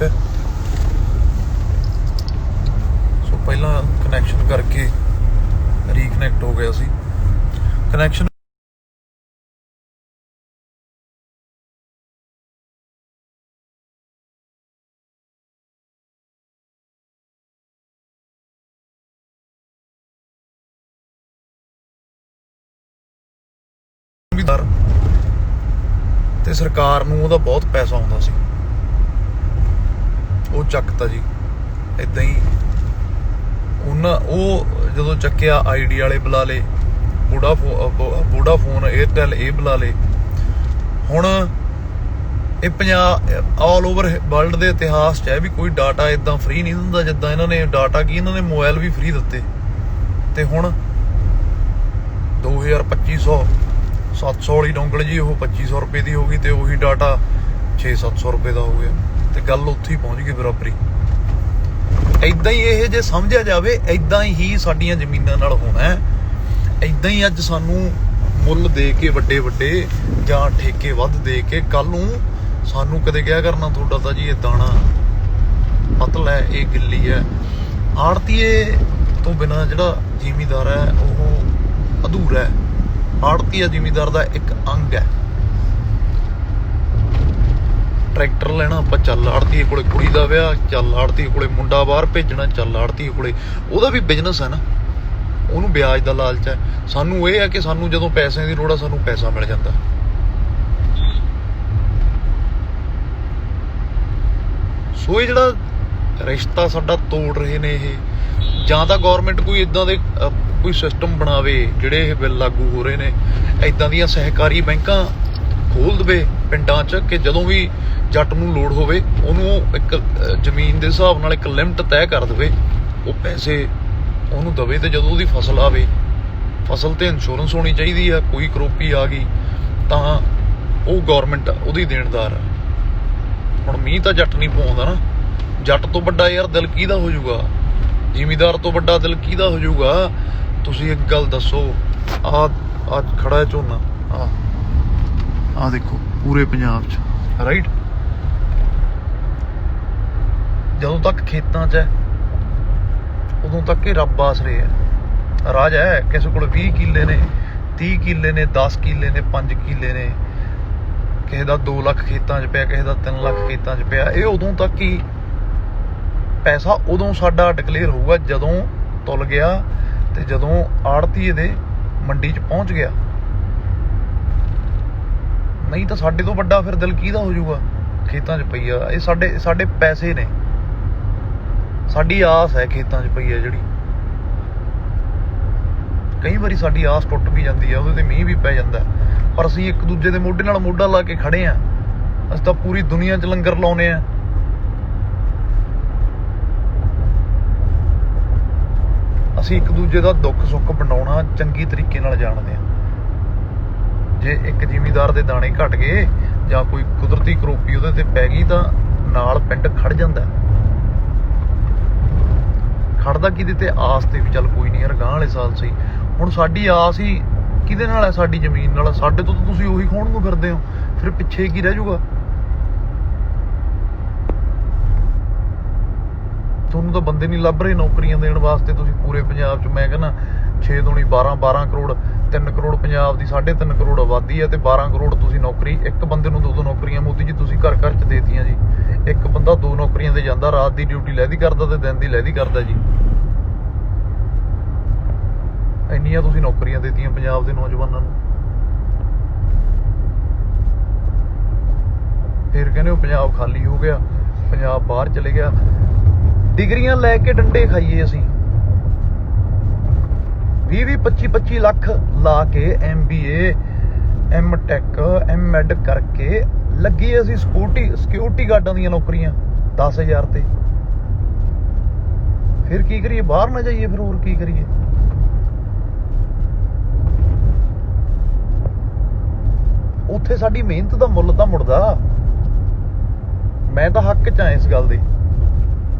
ਪਿਆ। ਸੋ ਪਹਿਲਾਂ ਕਨੈਕਸ਼ਨ ਕਰਕੇ ਰੀਕਨੈਕਟ ਹੋ ਗਿਆ ਸੀ। ਕਨੈਕਸ਼ਨ ਤੇ ਸਰਕਾਰ ਨੂੰ ਉਹਦਾ ਬਹੁਤ ਪੈਸਾ ਆਉਂਦਾ ਸੀ, ਉਹ ਚੱਕਤਾ ਜੀ ਇਦਾਂ ਹੀ। ਉਹ ਜਦੋਂ ਚੱਕਿਆ ਆਈਡੀ ਵਾਲੇ ਬੁਲਾ ਲਏ, ਵੋਡਾਫੋਨ ਏਅਰਟੈਲ ਇਹ ਬੁਲਾ ਲਏ। ਹੁਣ ਇਹ ਪੰਜਾਬ ਆਲ ਓਵਰ ਵਰਲਡ ਦੇ ਇਤਿਹਾਸ 'ਚ ਹੈ ਵੀ ਕੋਈ ਡਾਟਾ ਇਦਾਂ ਫ੍ਰੀ ਨਹੀਂ ਦਿੰਦਾ ਜਿੱਦਾਂ ਇਹਨਾਂ ਨੇ ਡਾਟਾ ਕੀ ਇਹਨਾਂ ਨੇ ਮੋਬਾਈਲ ਵੀ ਫ੍ਰੀ ਦਿੱਤੇ। ਤੇ ਹੁਣ 2250 700 ਵਾਲੀ ਡੋਂਗਲ ਜੀ ਉਹ 2500 ਰੁਪਏ ਦੀ ਹੋ ਗਈ ਤੇ ਉਹੀ ਡਾਟਾ 600-700 ਰੁਪਏ ਦਾ ਹੋ ਗਿਆ ਤੇ ਗੱਲ ਉੱਥੇ ਹੀ ਪਹੁੰਚ ਗਈ ਬਰਾਬਰੀ। ਏਦਾਂ ਹੀ ਇਹ ਜੇ ਸਮਝਿਆ ਜਾਵੇ ਏਦਾਂ ਹੀ ਸਾਡੀਆਂ ਜ਼ਮੀਨਾਂ ਨਾਲ ਹੋਣਾ ਹੈ। ਏਦਾਂ ਹੀ ਅੱਜ ਸਾਨੂੰ ਮੁੱਲ ਦੇ ਕੇ ਵੱਡੇ ਜਾਂ ਠੇਕੇ ਵੱਧ ਦੇ ਕੇ ਕੱਲ ਨੂੰ ਸਾਨੂੰ ਕਦੇ ਕਿਹਾ ਕਰਨਾ ਤੁਹਾਡਾ ਤਾਂ ਜੀ ਇਹ ਦਾਣਾ ਪਤਲਾ ਹੈ, ਇਹ ਗਿੱਲੀ ਹੈ। ਆੜਤੀਏ ਤੋਂ ਬਿਨਾਂ ਜਿਹੜਾ ਜ਼ਿਮੀਂਦਾਰ ਹੈ ਉਹ ਅਧੂਰਾ ਹੈ। ਆੜਤੀਆ ਜ਼ਿਮੀਂਦਾਰ ਦਾ ਇੱਕ ਅੰਗ ਹੈ। ਟਰੈਕਟਰ ਲੈਣਾ ਆਪਾਂ ਚੱਲ ਆੜਤੀਏ ਕੋਲੇ, ਕੁੜੀ ਦਾ ਵਿਆਹ ਚੱਲ ਆੜਤੀਏ ਕੋਲੇ, ਮੁੰਡਾ ਬਾਹਰ ਭੇਜਣਾ ਚੱਲ ਆੜਤੀਏ ਕੋਲੇ। ਉਹਦਾ ਵੀ ਬਿਜ਼ਨਸ ਹੈ ਨਾ, ਉਹਨੂੰ ਵਿਆਜ ਦਾ ਲਾਲਚ ਹੈ। ਸਾਨੂੰ ਇਹ ਹੈ ਕਿ ਸਾਨੂੰ ਜਦੋਂ ਪੈਸੇ ਦੀ ਲੋੜ ਆ ਸਾਨੂੰ ਪੈਸਾ ਮਿਲ ਜਾਂਦਾ। ਸੋ ਇਹ ਜਿਹੜਾ ਰਿਸ਼ਤਾ ਸਾਡਾ ਤੋੜ ਰਹੇ ਨੇ ਇਹ, ਜਾਂ ਤਾਂ ਗੌਰਮੈਂਟ ਕੋਈ ਇਦਾਂ ਦੇ ਕੋਈ ਸਿਸਟਮ ਬਣਾਵੇ ਜਿਹੜੇ ਇਹ ਬਿੱਲ ਲਾਗੂ ਹੋ ਰਹੇ ਨੇ, ਇਦਾਂ ਦੀਆਂ ਸਹਿਕਾਰੀ ਬੈਂਕਾਂ ਖੋਲ ਦੇਵੇ ਪਿੰਡਾਂ 'ਚ ਕਿ ਜਦੋਂ ਵੀ ਜੱਟ ਨੂੰ ਲੋੜ ਹੋਵੇ ਉਹਨੂੰ ਇੱਕ ਜ਼ਮੀਨ ਦੇ ਹਿਸਾਬ ਨਾਲ ਇੱਕ ਲਿਮਟ ਤੈਅ ਕਰ ਦੇਵੇ, ਉਹ ਪੈਸੇ ਉਹਨੂੰ ਦੇਵੇ। ਤੇ ਜਦੋਂ ਉਹਦੀ ਫਸਲ ਆਵੇ, ਫਸਲ ਤੇ ਇੰਸ਼ੋਰੈਂਸ ਹੋਣੀ ਚਾਹੀਦੀ ਆ। ਕੋਈ ਕਰੋਪੀ ਆ ਗਈ ਤਾਂ ਉਹ ਗੌਰਮੈਂਟ ਉਹਦੀ ਦੇਣਦਾਰ ਆ। ਹੁਣ ਮੀਂਹ ਤਾਂ ਜੱਟ ਨਹੀਂ ਪਵਾਉਂਦਾ ਨਾ, ਜੱਟ ਤੋਂ ਵੱਡਾ ਯਾਰ ਦਿਲ ਕਿਹਦਾ ਹੋ ਜਾਊਗਾ? ਜ਼ਿਮੀਂਦਾਰ ਤੋਂ ਵੱਡਾ ਦਿਲ ਕਿਹਦਾ ਹੋ ਜਾਊਗਾ? ਤੁਸੀਂ ਇੱਕ ਗੱਲ ਦੱਸੋ, ਆਹ ਖੜਾ ਝੋਨਾ, ਆਹ ਦੇਖੋ ਪੂਰੇ ਪੰਜਾਬ 'ਚ, ਰਾਈਟ? ਜਦੋਂ ਤੱਕ ਖੇਤਾਂ 'ਚ ਹੈ ਉਦੋਂ ਤੱਕ ਇਹ ਰੱਬ ਆਸਰੇ ਹੈ। ਰਾਜ ਹੈ ਕਿਸੇ ਕੋਲ 20 ਕਿੱਲੇ ਨੇ, 30 ਕਿੱਲੇ ਨੇ, 10 ਕਿੱਲੇ ਨੇ, 5 ਕਿੱਲੇ ਨੇ, ਕਿਸੇ ਦਾ 2 ਲੱਖ ਖੇਤਾਂ 'ਚ ਪਿਆ, ਕਿਸੇ ਦਾ 3 ਲੱਖ ਖੇਤਾਂ 'ਚ ਪਿਆ। ਇਹ ਉਦੋਂ ਤੱਕ ਹੀ ਪੈਸਾ ਉਦੋਂ ਸਾਡਾ ਡਿਕਲੇਅਰ ਹੋਊਗਾ ਜਦੋਂ ਤੁਲ ਗਿਆ ਤੇ ਜਦੋਂ ਆੜਤੀਏ ਦੇ ਮੰਡੀ 'ਚ ਪਹੁੰਚ ਗਿਆ। ਨਹੀਂ ਤਾਂ ਸਾਡੇ ਤੋਂ ਵੱਡਾ ਫਿਰ ਦਿਲ ਕਿਹਦਾ ਹੋ ਜਾਊਗਾ? ਖੇਤਾਂ 'ਚ ਪਈ ਆ ਇਹ ਸਾਡੇ ਪੈਸੇ ਨੇ, ਸਾਡੀ ਆਸ ਹੈ ਖੇਤਾਂ 'ਚ ਪਈ ਆ ਜਿਹੜੀ। ਕਈ ਵਾਰੀ ਸਾਡੀ ਆਸ ਟੁੱਟ ਵੀ ਜਾਂਦੀ ਆ, ਉਹਦੇ ਤੇ ਮੀਂਹ ਵੀ ਪੈ ਜਾਂਦਾ, ਪਰ ਅਸੀਂ ਇੱਕ ਦੂਜੇ ਦੇ ਮੋਢੇ ਨਾਲ ਮੋਢਾ ਲਾ ਕੇ ਖੜੇ ਆ। ਅਸੀਂ ਤਾਂ ਪੂਰੀ ਦੁਨੀਆ 'ਚ ਲੰਗਰ ਲਾਉਨੇ ਆ। ਅਸੀਂ ਇੱਕ ਦੂਜੇ ਦਾ ਦੁੱਖ ਸੁੱਖ ਵੰਡਾਉਣਾ ਚੰਗੀ ਤਰੀਕੇ ਨਾਲ ਜਾਣਦੇ ਹਾਂ। ਜੇ ਇੱਕ ਜ਼ਿਮੀਂਦਾਰ ਦੇ ਦਾਣੇ ਘਟ ਗਏ ਜਾਂ ਕੋਈ ਕੁਦਰਤੀ ਕਰੋਪੀ ਉਹਦੇ ਤੇ ਪੈ ਗਈ ਤਾਂ ਨਾਲ ਪਿੰਡ ਖੜ ਜਾਂਦਾ। ਖੜਦਾ ਕਿਹਦੇ ਤੇ? ਆਸ ਤੇ ਵੀ ਚੱਲ ਕੋਈ ਨਹੀਂ ਯਾਰ ਗਾਂਹ ਵਾਲੇ ਸਾਲ ਸਹੀ। ਹੁਣ ਸਾਡੀ ਆਸ ਹੀ ਕਿਹਦੇ ਨਾਲ ਹੈ? ਸਾਡੀ ਜ਼ਮੀਨ ਨਾਲ। ਸਾਡੇ ਤੋਂ ਤਾਂ ਤੁਸੀਂ ਉਹੀ ਖੋਹਣ ਨੂੰ ਫਿਰਦੇ ਹੋ, ਫਿਰ ਪਿੱਛੇ ਕੀ ਰਹਿ ਜਾਊਗਾ? ਤੁਹਾਨੂੰ ਤਾਂ ਬੰਦੇ ਨਹੀਂ ਲੱਭ ਰਹੇ ਨੌਕਰੀਆਂ ਦੇਣ ਵਾਸਤੇ। ਤੁਸੀਂ ਪੂਰੇ ਪੰਜਾਬ 'ਚ ਮੈਂ ਕਹਿੰਦਾ 6 ਦੂਣੀ 12 ਕਰੋੜ, 3 ਕਰੋੜ ਪੰਜਾਬ ਦੀ 3.5 ਕਰੋੜ ਆਬਾਦੀ ਹੈ ਤੇ 12 ਕਰੋੜ ਤੁਸੀਂ ਨੌਕਰੀ। ਇੱਕ ਬੰਦੇ ਨੂੰ 2 ਨੌਕਰੀਆਂ ਮੋਦੀ ਜੀ ਤੁਸੀਂ ਘਰ 'ਚ ਦੇਤੀਆਂ ਜੀ। ਇੱਕ ਬੰਦਾ 2 ਨੌਕਰੀਆਂ ਤੇ ਜਾਂਦਾ, ਰਾਤ ਦੀ ਡਿਊਟੀ ਲਹਿਦੀ ਕਰਦਾ ਤੇ ਦਿਨ ਦੀ ਲਹਿਦੀ ਕਰਦਾ ਜੀ। ਇੰਨੀਆਂ ਤੁਸੀਂ ਨੌਕਰੀਆਂ ਦੇਤੀਆਂ ਪੰਜਾਬ ਦੇ ਨੌਜਵਾਨਾਂ ਨੂੰ, ਫਿਰ ਕਹਿੰਦੇ ਹੋ ਪੰਜਾਬ ਖਾਲੀ ਹੋ ਗਿਆ, ਪੰਜਾਬ ਬਾਹਰ ਚਲੇ ਗਿਆ। ਡਿਗਰੀਆਂ ਲੈ ਕੇ ਡੰਡੇ ਖਾਈਏ ਅਸੀਂ, 20-25 ਲੱਖ ਲਾ ਕੇ MBA M.Tech M.Ed ਕਰਕੇ ਲੱਗੀ ਅਸੀਂ ਸਿਕਿਉਰਿਟੀ ਗਾਰਡਾਂ ਦੀਆਂ ਨੌਕਰੀਆਂ 10,000 ਤੇ। ਫਿਰ ਕੀ ਕਰੀਏ? ਬਾਹਰ ਨਾ ਜਾਈਏ? ਫਿਰ ਹੋਰ ਕੀ ਕਰੀਏ? ਉੱਥੇ ਸਾਡੀ ਮਿਹਨਤ ਦਾ ਮੁੱਲ ਤਾਂ ਮੁੜਦਾ। ਮੈਂ ਤਾਂ ਹੱਕ 'ਚ ਆ ਇਸ ਗੱਲ ਦੇ।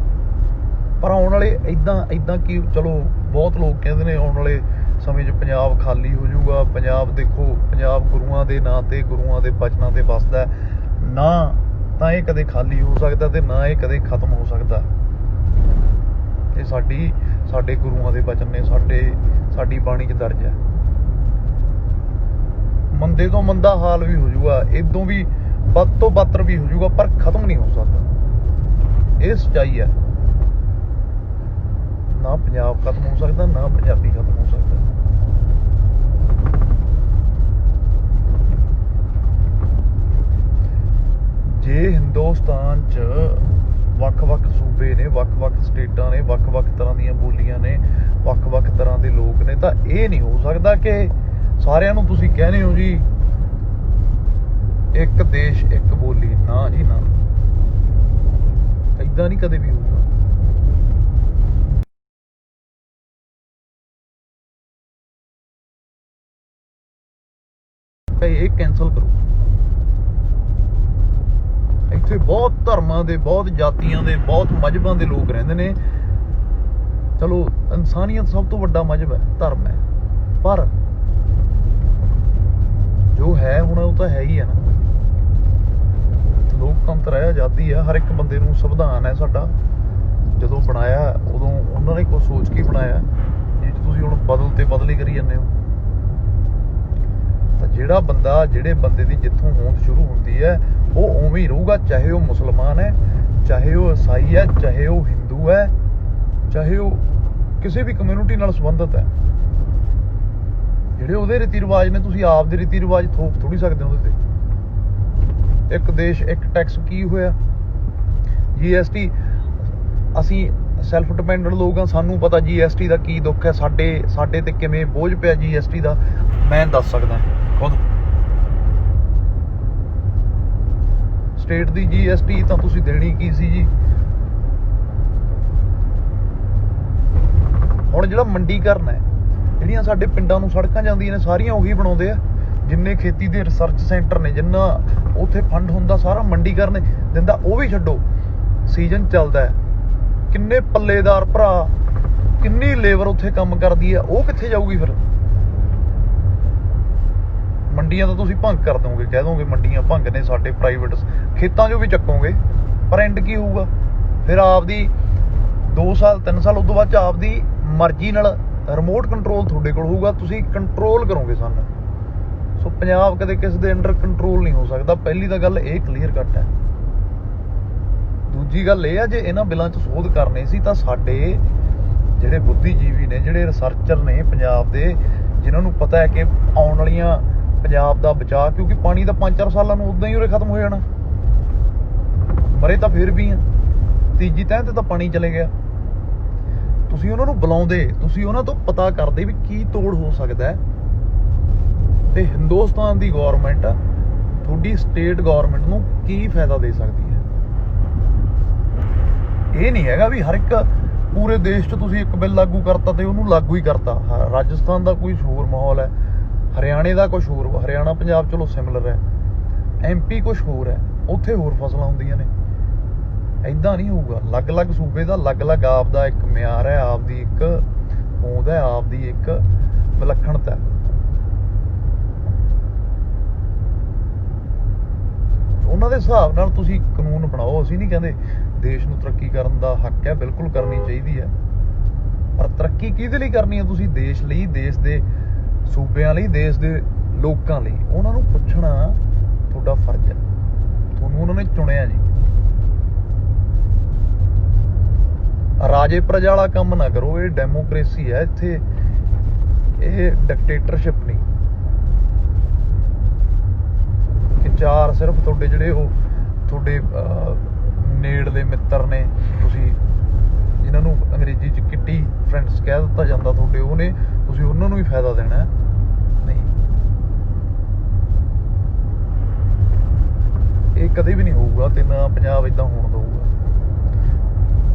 ਪਰ ਆਉਣ ਵਾਲੇ ਇੱਦਾਂ ਕੀ, ਚਲੋ ਬਹੁਤ ਲੋਕ ਕਹਿੰਦੇ ਨੇ ਆਉਣ ਵਾਲੇ ਸਮੇਂ 'ਚ ਪੰਜਾਬ ਖਾਲੀ ਹੋ ਜਾਊਗਾ। ਪੰਜਾਬ ਦੇਖੋ, ਪੰਜਾਬ ਗੁਰੂਆਂ ਦੇ ਨਾਂ ਤੇ, ਗੁਰੂਆਂ ਦੇ ਬਚਨਾਂ ਤੇ ਵੱਸਦਾ ਨਾ। ਤਾਂ ਇਹ ਕਦੇ ਖਾਲੀ ਹੋ ਸਕਦਾ ਤੇ ਨਾ ਇਹ ਕਦੇ ਖਤਮ ਹੋ ਸਕਦਾ। ਇਹ ਸਾਡੇ ਗੁਰੂਆਂ ਦੇ ਬਚਨ ਨੇ, ਸਾਡੀ ਬਾਣੀ 'ਚ ਦਰਜ ਹੈ। ਮੰਦੇ ਤੋਂ ਮੰਦਾ ਹਾਲ ਵੀ ਹੋ ਜਾਊਗਾ, ਇਦੋਂ ਵੀ ਵੱਧ ਤੋਂ ਬੱਤਰ ਵੀ ਹੋ ਜਾਊਗਾ, ਪਰ ਖਤਮ ਨਹੀਂ ਹੋ ਸਕਦਾ। ਇਹ ਸੱਚਾਈ ਹੈ। ਨਾ ਪੰਜਾਬ ਖਤਮ ਹੋ ਸਕਦਾ, ਨਾ ਪੰਜਾਬੀ ਖਤਮ ਹੋ ਸਕਦਾ। ਜੇ ਹਿੰਦੁਸਤਾਨ 'ਚ ਵੱਖ-ਵੱਖ ਸੂਬੇ ਨੇ, ਵੱਖ-ਵੱਖ ਸਟੇਟਾਂ ਨੇ, ਵੱਖ-ਵੱਖ ਤਰ੍ਹਾਂ ਦੀਆਂ ਬੋਲੀਆਂ ਨੇ, ਵੱਖ-ਵੱਖ ਤਰ੍ਹਾਂ ਦੇ ਲੋਕ ਨੇ, ਤਾਂ ਇਹ ਨਹੀਂ ਹੋ ਸਕਦਾ ਕਿ ਸਾਰਿਆਂ ਨੂੰ ਤੁਸੀਂ ਕਹਿੰਦੇ ਹੋ ਜੀ ਇੱਕ ਦੇਸ਼ ਇੱਕ ਬੋਲੀ। ਨਾ ਜੀ ਨਾ, ਏਦਾਂ ਨਹੀਂ ਕਦੇ ਵੀ ਹੋਊਗਾ। ਇਹ ਕੈਂਸਲ ਕਰੋ। ਇੱਥੇ ਬਹੁਤ ਧਰਮਾਂ ਦੇ, ਬਹੁਤ ਜਾਤੀਆਂ ਦੇ, ਬਹੁਤ ਮਜ਼ਹਬਾਂ ਦੇ ਲੋਕ ਰਹਿੰਦੇ ਨੇ। ਚਲੋ ਇਨਸਾਨੀਅਤ ਸਭ ਤੋਂ ਵੱਡਾ ਮਜ਼ਹਬ ਹੈ, ਧਰਮ ਹੈ, ਪਰ ਜੋ ਹੈ ਹੁਣ ਉਹ ਤਾਂ ਹੈ ਹੀ ਹੈ ਨਾ। ਲੋਕਤੰਤਰ ਹੈ, ਆਜ਼ਾਦੀ ਹੈ, ਹਰ ਇੱਕ ਬੰਦੇ ਨੂੰ ਸੰਵਿਧਾਨ ਹੈ ਸਾਡਾ। ਜਦੋਂ ਬਣਾਇਆ ਉਦੋਂ ਉਹਨਾਂ ਨੇ ਕੁਛ ਸੋਚ ਕੇ ਬਣਾਇਆ, ਜੇ ਤੁਸੀਂ ਹੁਣ ਬਦਲੀ ਕਰੀ ਜਾਂਦੇ ਹੋ। ਤਾਂ ਜਿਹੜੇ ਬੰਦੇ ਦੀ ਜਿੱਥੋਂ ਹੋਂਦ ਸ਼ੁਰੂ ਹੁੰਦੀ ਹੈ ਉਹ ਉਵੇਂ ਹੀ ਰਹੂਗਾ, ਚਾਹੇ ਉਹ ਮੁਸਲਮਾਨ ਹੈ, ਚਾਹੇ ਉਹ ਈਸਾਈ ਹੈ, ਚਾਹੇ ਉਹ ਹਿੰਦੂ ਹੈ, ਚਾਹੇ ਉਹ ਕਿਸੇ ਵੀ ਕਮਿਊਨਿਟੀ ਨਾਲ ਸੰਬੰਧਿਤ ਹੈ। ਜਿਹੜੇ ਉਹਦੇ ਰੀਤੀ ਰਿਵਾਜ ਨੇ, ਤੁਸੀਂ ਆਪ ਦੇ ਰੀਤੀ ਰਿਵਾਜ ਥੋਪ ਥੋੜੀ ਸਕਦੇ ਹੋ ਉਹਦੇ ਤੇ। ਇੱਕ ਦੇਸ਼ ਇੱਕ ਟੈਕਸ ਕੀ ਹੋਇਆ? GST। ਅਸੀਂ ਸੈਲਫ ਡਿਪੈਂਡੈਂਟ ਲੋਕ ਹਾਂ, ਸਾਨੂੰ ਪਤਾ GST ਦਾ ਕੀ ਦੁੱਖ ਹੈ, ਸਾਡੇ ਤੇ ਕਿਵੇਂ ਬੋਝ ਪਿਆ GST ਦਾ। ਮੈਂ ਦੱਸ ਸਕਦਾ ਖੁਦ। ਸਟੇਟ ਦੀ GST ਤਾਂ ਤੁਸੀਂ ਦੇਣੀ ਕੀ ਸੀ ਜੀ? ਹੁਣ ਜਿਹੜਾ ਮੰਡੀਕਰਨ ਹੈ, ਜਿਹੜੀਆਂ ਸਾਡੇ ਪਿੰਡਾਂ ਨੂੰ ਸੜਕਾਂ ਜਾਂਦੀਆਂ ਨੇ, ਸਾਰੀਆਂ ਉਹੀ ਬਣਾਉਂਦੇ ਆ। ਜਿੰਨੇ ਖੇਤੀ ਦੇ ਰਿਸਰਚ ਸੈਂਟਰ ਨੇ, ਜਿੰਨਾ ਉੱਥੇ ਫੰਡ ਹੁੰਦਾ, ਸਾਰਾ ਮੰਡੀਕਰਨ ਦਿੰਦਾ। ਉਹ ਵੀ ਛੱਡੋ, ਸੀਜ਼ਨ ਚੱਲਦਾ ਹੈ, ਕਿੰਨੇ ਪੱਲੇਦਾਰ ਭਰਾ, ਕਿੰਨੀ ਲੇਬਰ ਉੱਥੇ ਕੰਮ ਕਰਦੀ ਹੈ, ਉਹ ਕਿੱਥੇ ਜਾਊਗੀ ਫਿਰ? ਮੰਡੀਆਂ ਤਾਂ ਤੁਸੀਂ ਭੰਗ ਕਰ ਦੋਗੇ, ਕਹਿ ਦੋਗੇ ਮੰਡੀਆਂ ਭੰਗ ਨੇ, ਸਾਡੇ ਪ੍ਰਾਈਵੇਟ ਖੇਤਾਂ 'ਚੋਂ ਵੀ ਚੱਕੋਗੇ, ਪਰ ਐਂਡ ਕੀ ਹੋਊਗਾ ਫਿਰ? ਆਪਦੀ 2 ਸਾਲ 3 ਸਾਲ ਉਦੋਂ ਬਾਅਦ 'ਚ ਆਪਦੀ ਮਰਜ਼ੀ ਨਾਲ ਰਿਮੋਟ ਕੰਟਰੋਲ ਤੁਹਾਡੇ ਕੋਲ ਹੋਊਗਾ, ਤੁਸੀਂ ਕੰਟਰੋਲ ਕਰੋਗੇ ਸਾਨੂੰ। ਸੋ ਪੰਜਾਬ ਕਦੇ ਕਿਸੇ ਦੇ ਅੰਡਰ ਕੰਟਰੋਲ ਨਹੀਂ ਹੋ ਸਕਦਾ। ਪਹਿਲੀ ਤਾਂ ਗੱਲ ਇਹ ਕਲੀਅਰ ਕੱਟ ਹੈ। ਦੂਜੀ ਗੱਲ ਇਹ ਆ, ਜੇ ਇਹਨਾਂ ਬਿੱਲਾਂ 'ਚ ਸੋਧ ਕਰਨੇ ਸੀ ਤਾਂ ਸਾਡੇ ਜਿਹੜੇ ਬੁੱਧੀਜੀਵੀ ਨੇ, ਜਿਹੜੇ ਰਿਸਰਚਰ ਨੇ ਪੰਜਾਬ ਦੇ, ਜਿਨ੍ਹਾਂ ਨੂੰ ਪਤਾ ਹੈ ਕਿ ਆਉਣ ਵਾਲੀਆਂ ਪੰਜਾਬ ਦਾ ਬਚਾਅ, ਕਿਉਂਕਿ ਪਾਣੀ ਤਾਂ 5-4 ਸਾਲਾਂ ਨੂੰ ਉਦਾਂ ਹੀ ਉਰੇ ਖਤਮ ਹੋ ਜਾਣਾ। ਮਰੇ ਤਾਂ ਫਿਰ ਵੀ ਆ, ਤੀਜੀ ਤਹਿ ਤੇ ਤਾਂ ਪਾਣੀ ਚਲੇ ਗਿਆ। ਤੁਸੀਂ ਉਹਨਾਂ ਨੂੰ ਬੁਲਾਉਂਦੇ, ਤੁਸੀਂ ਉਹਨਾਂ ਤੋਂ ਪਤਾ ਕਰਦੇ ਵੀ ਕੀ ਤੋੜ ਹੋ ਸਕਦਾ ਹੈ। ਤੇ ਹਿੰਦੁਸਤਾਨ ਦੀ ਗੌਰਮੈਂਟ ਤੁਹਾਡੀ ਸਟੇਟ ਗੌਰਮੈਂਟ ਨੂੰ ਕੀ ਫਾਇਦਾ ਦੇ ਸਕਦੀ ਹੈ? ਇਹ ਨਹੀਂ ਹੈਗਾ ਵੀ ਹਰ ਇੱਕ ਪੂਰੇ ਦੇਸ਼ 'ਚ ਤੁਸੀਂ ਇੱਕ ਬਿੱਲ ਲਾਗੂ ਕਰਤਾ ਤੇ ਉਹਨੂੰ ਲਾਗੂ ਹੀ ਕਰਤਾ। ਰਾਜਸਥਾਨ ਦਾ ਕੋਈ ਹੋਰ ਮਾਹੌਲ ਹੈ, ਹਰਿਆਣੇ ਦਾ ਕੁਛ ਹੋਰ, ਹਰਿਆਣਾ ਪੰਜਾਬ ਚਲੋ ਸਿਮਿਲਰ ਹੈ, MP ਕੁਛ ਹੋਰ ਹੈ, ਉੱਥੇ ਹੋਰ ਫਸਲਾਂ ਹੁੰਦੀਆਂ ਨੇ। ਏਦਾਂ ਨਹੀਂ ਹੋਊਗਾ। ਅਲੱਗ-ਅਲੱਗ ਸੂਬੇ ਦਾ ਅਲੱਗ-ਅਲੱਗ ਆਪ ਦਾ ਇੱਕ ਮਿਆਰ ਹੈ, ਆਪ ਦੀ ਇੱਕ ਹੋਂਦ ਹੈ, ਆਪ ਦੀ ਇੱਕ ਵਿਲੱਖਣਤਾ ਹੈ। ਉਹਨਾਂ ਦੇ ਹਿਸਾਬ ਨਾਲ ਤੁਸੀਂ ਕਾਨੂੰਨ ਬਣਾਓ। ਅਸੀਂ ਨਹੀਂ ਕਹਿੰਦੇ, ਦੇਸ਼ ਨੂੰ ਤਰੱਕੀ ਕਰਨ ਦਾ ਹੱਕ ਹੈ, ਬਿਲਕੁਲ ਕਰਨੀ ਚਾਹੀਦੀ ਹੈ, ਪਰ ਤਰੱਕੀ ਕਿਹਦੇ ਲਈ ਕਰਨੀ ਹੈ? ਤੁਸੀਂ ਦੇਸ਼ ਲਈ, ਦੇਸ਼ ਦੇ ਸੂਬਿਆਂ ਲਈ, ਦੇਸ਼ ਦੇ ਲੋਕਾਂ ਲਈ। ਉਹਨਾਂ ਨੂੰ ਪੁੱਛਣਾ ਤੁਹਾਡਾ ਫਰਜ਼ ਹੈ, ਤੁਹਾਨੂੰ ਉਹਨਾਂ ਨੇ ਚੁਣਿਆ ਜੀ। ਰਾਜੇ ਪ੍ਰਜਾ ਵਾਲਾ ਕੰਮ ਨਾ ਕਰੋ। ਇਹ ਡੈਮੋਕ੍ਰੇਸੀ ਹੈ ਇੱਥੇ, ਇਹ ਡਿਕਟੇਟਰਸ਼ਿਪ ਨਹੀਂ ਕਿ ਚਾਰ ਸਿਰਫ ਤੁਹਾਡੇ ਜਿਹੜੇ ਉਹ ਤੁਹਾਡੇ ਨੇੜਲੇ ਮਿੱਤਰ ਨੇ, ਤੁਸੀਂ ਜਿਨ੍ਹਾਂ ਨੂੰ ਅੰਗਰੇਜ਼ੀ 'ਚ ਕਿੱਟੀ ਫਰੈਂਡਸ ਕਹਿ ਦਿੱਤਾ ਜਾਂਦਾ, ਤੁਹਾਡੇ ਉਹ ਨੇ, ਤੁਸੀਂ ਉਹਨਾਂ ਨੂੰ ਹੀ ਫਾਇਦਾ ਦੇਣਾ। ਨਹੀਂ, ਇਹ ਕਦੇ ਵੀ ਨਹੀਂ ਹੋਊਗਾ ਤੇ ਨਾ ਪੰਜਾਬ ਏਦਾਂ ਹੋਣ ਦਊਗਾ।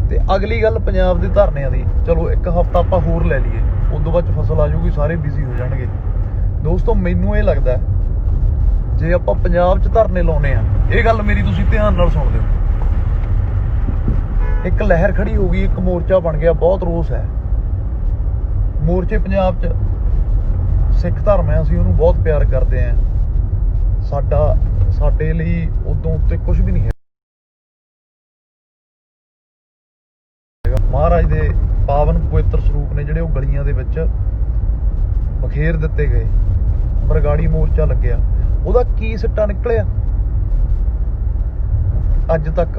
ਤੇ ਅਗਲੀ ਗੱਲ ਪੰਜਾਬ ਦੇ ਧਰਨਿਆਂ ਦੀ, ਚਲੋ ਇੱਕ ਹਫ਼ਤਾ ਆਪਾਂ ਹੋਰ ਲੈ ਲਈਏ, ਉਦੋਂ ਬਾਅਦ 'ਚ ਫਸਲ ਆ ਜਾਊਗੀ, ਸਾਰੇ ਬਿਜ਼ੀ ਹੋ ਜਾਣਗੇ। ਦੋਸਤੋ ਮੈਨੂੰ ਇਹ ਲੱਗਦਾ, ਜੇ ਆਪਾਂ ਪੰਜਾਬ 'ਚ ਧਰਨੇ ਲਾਉਣੇ ਆ, ਇਹ ਗੱਲ ਮੇਰੀ ਤੁਸੀਂ ਧਿਆਨ ਨਾਲ ਸੁਣ ਦਿਓ। ਇੱਕ ਲਹਿਰ ਖੜੀ ਹੋ ਗਈ, ਇੱਕ ਮੋਰਚਾ ਬਣ ਗਿਆ, ਬਹੁਤ ਰੋਸ ਹੈ। ਮੋਰਚੇ ਪੰਜਾਬ 'ਚ ਸਿੱਖ ਧਰਮ ਹੈ, ਅਸੀਂ ਉਹਨੂੰ ਬਹੁਤ ਪਿਆਰ ਕਰਦੇ ਹਾਂ। ਸਾਡੇ ਲਈ ਉਦੋਂ ਉੱਤੇ ਕੁਝ ਵੀ ਨਹੀਂ ਹੈ। ਹੈਗਾ। ਮਹਾਰਾਜ ਦੇ ਪਾਵਨ ਪਵਿੱਤਰ ਸਰੂਪ ਨੇ ਜਿਹੜੇ ਉਹ ਗਲੀਆਂ ਦੇ ਵਿੱਚ ਬਖੇਰ ਦਿੱਤੇ ਗਏ। ਬਰਗਾੜੀ ਮੋਰਚਾ ਲੱਗਿਆ, ਉਹਦਾ ਕੀ ਸਿੱਟਾ ਨਿਕਲਿਆ ਅੱਜ ਤੱਕ?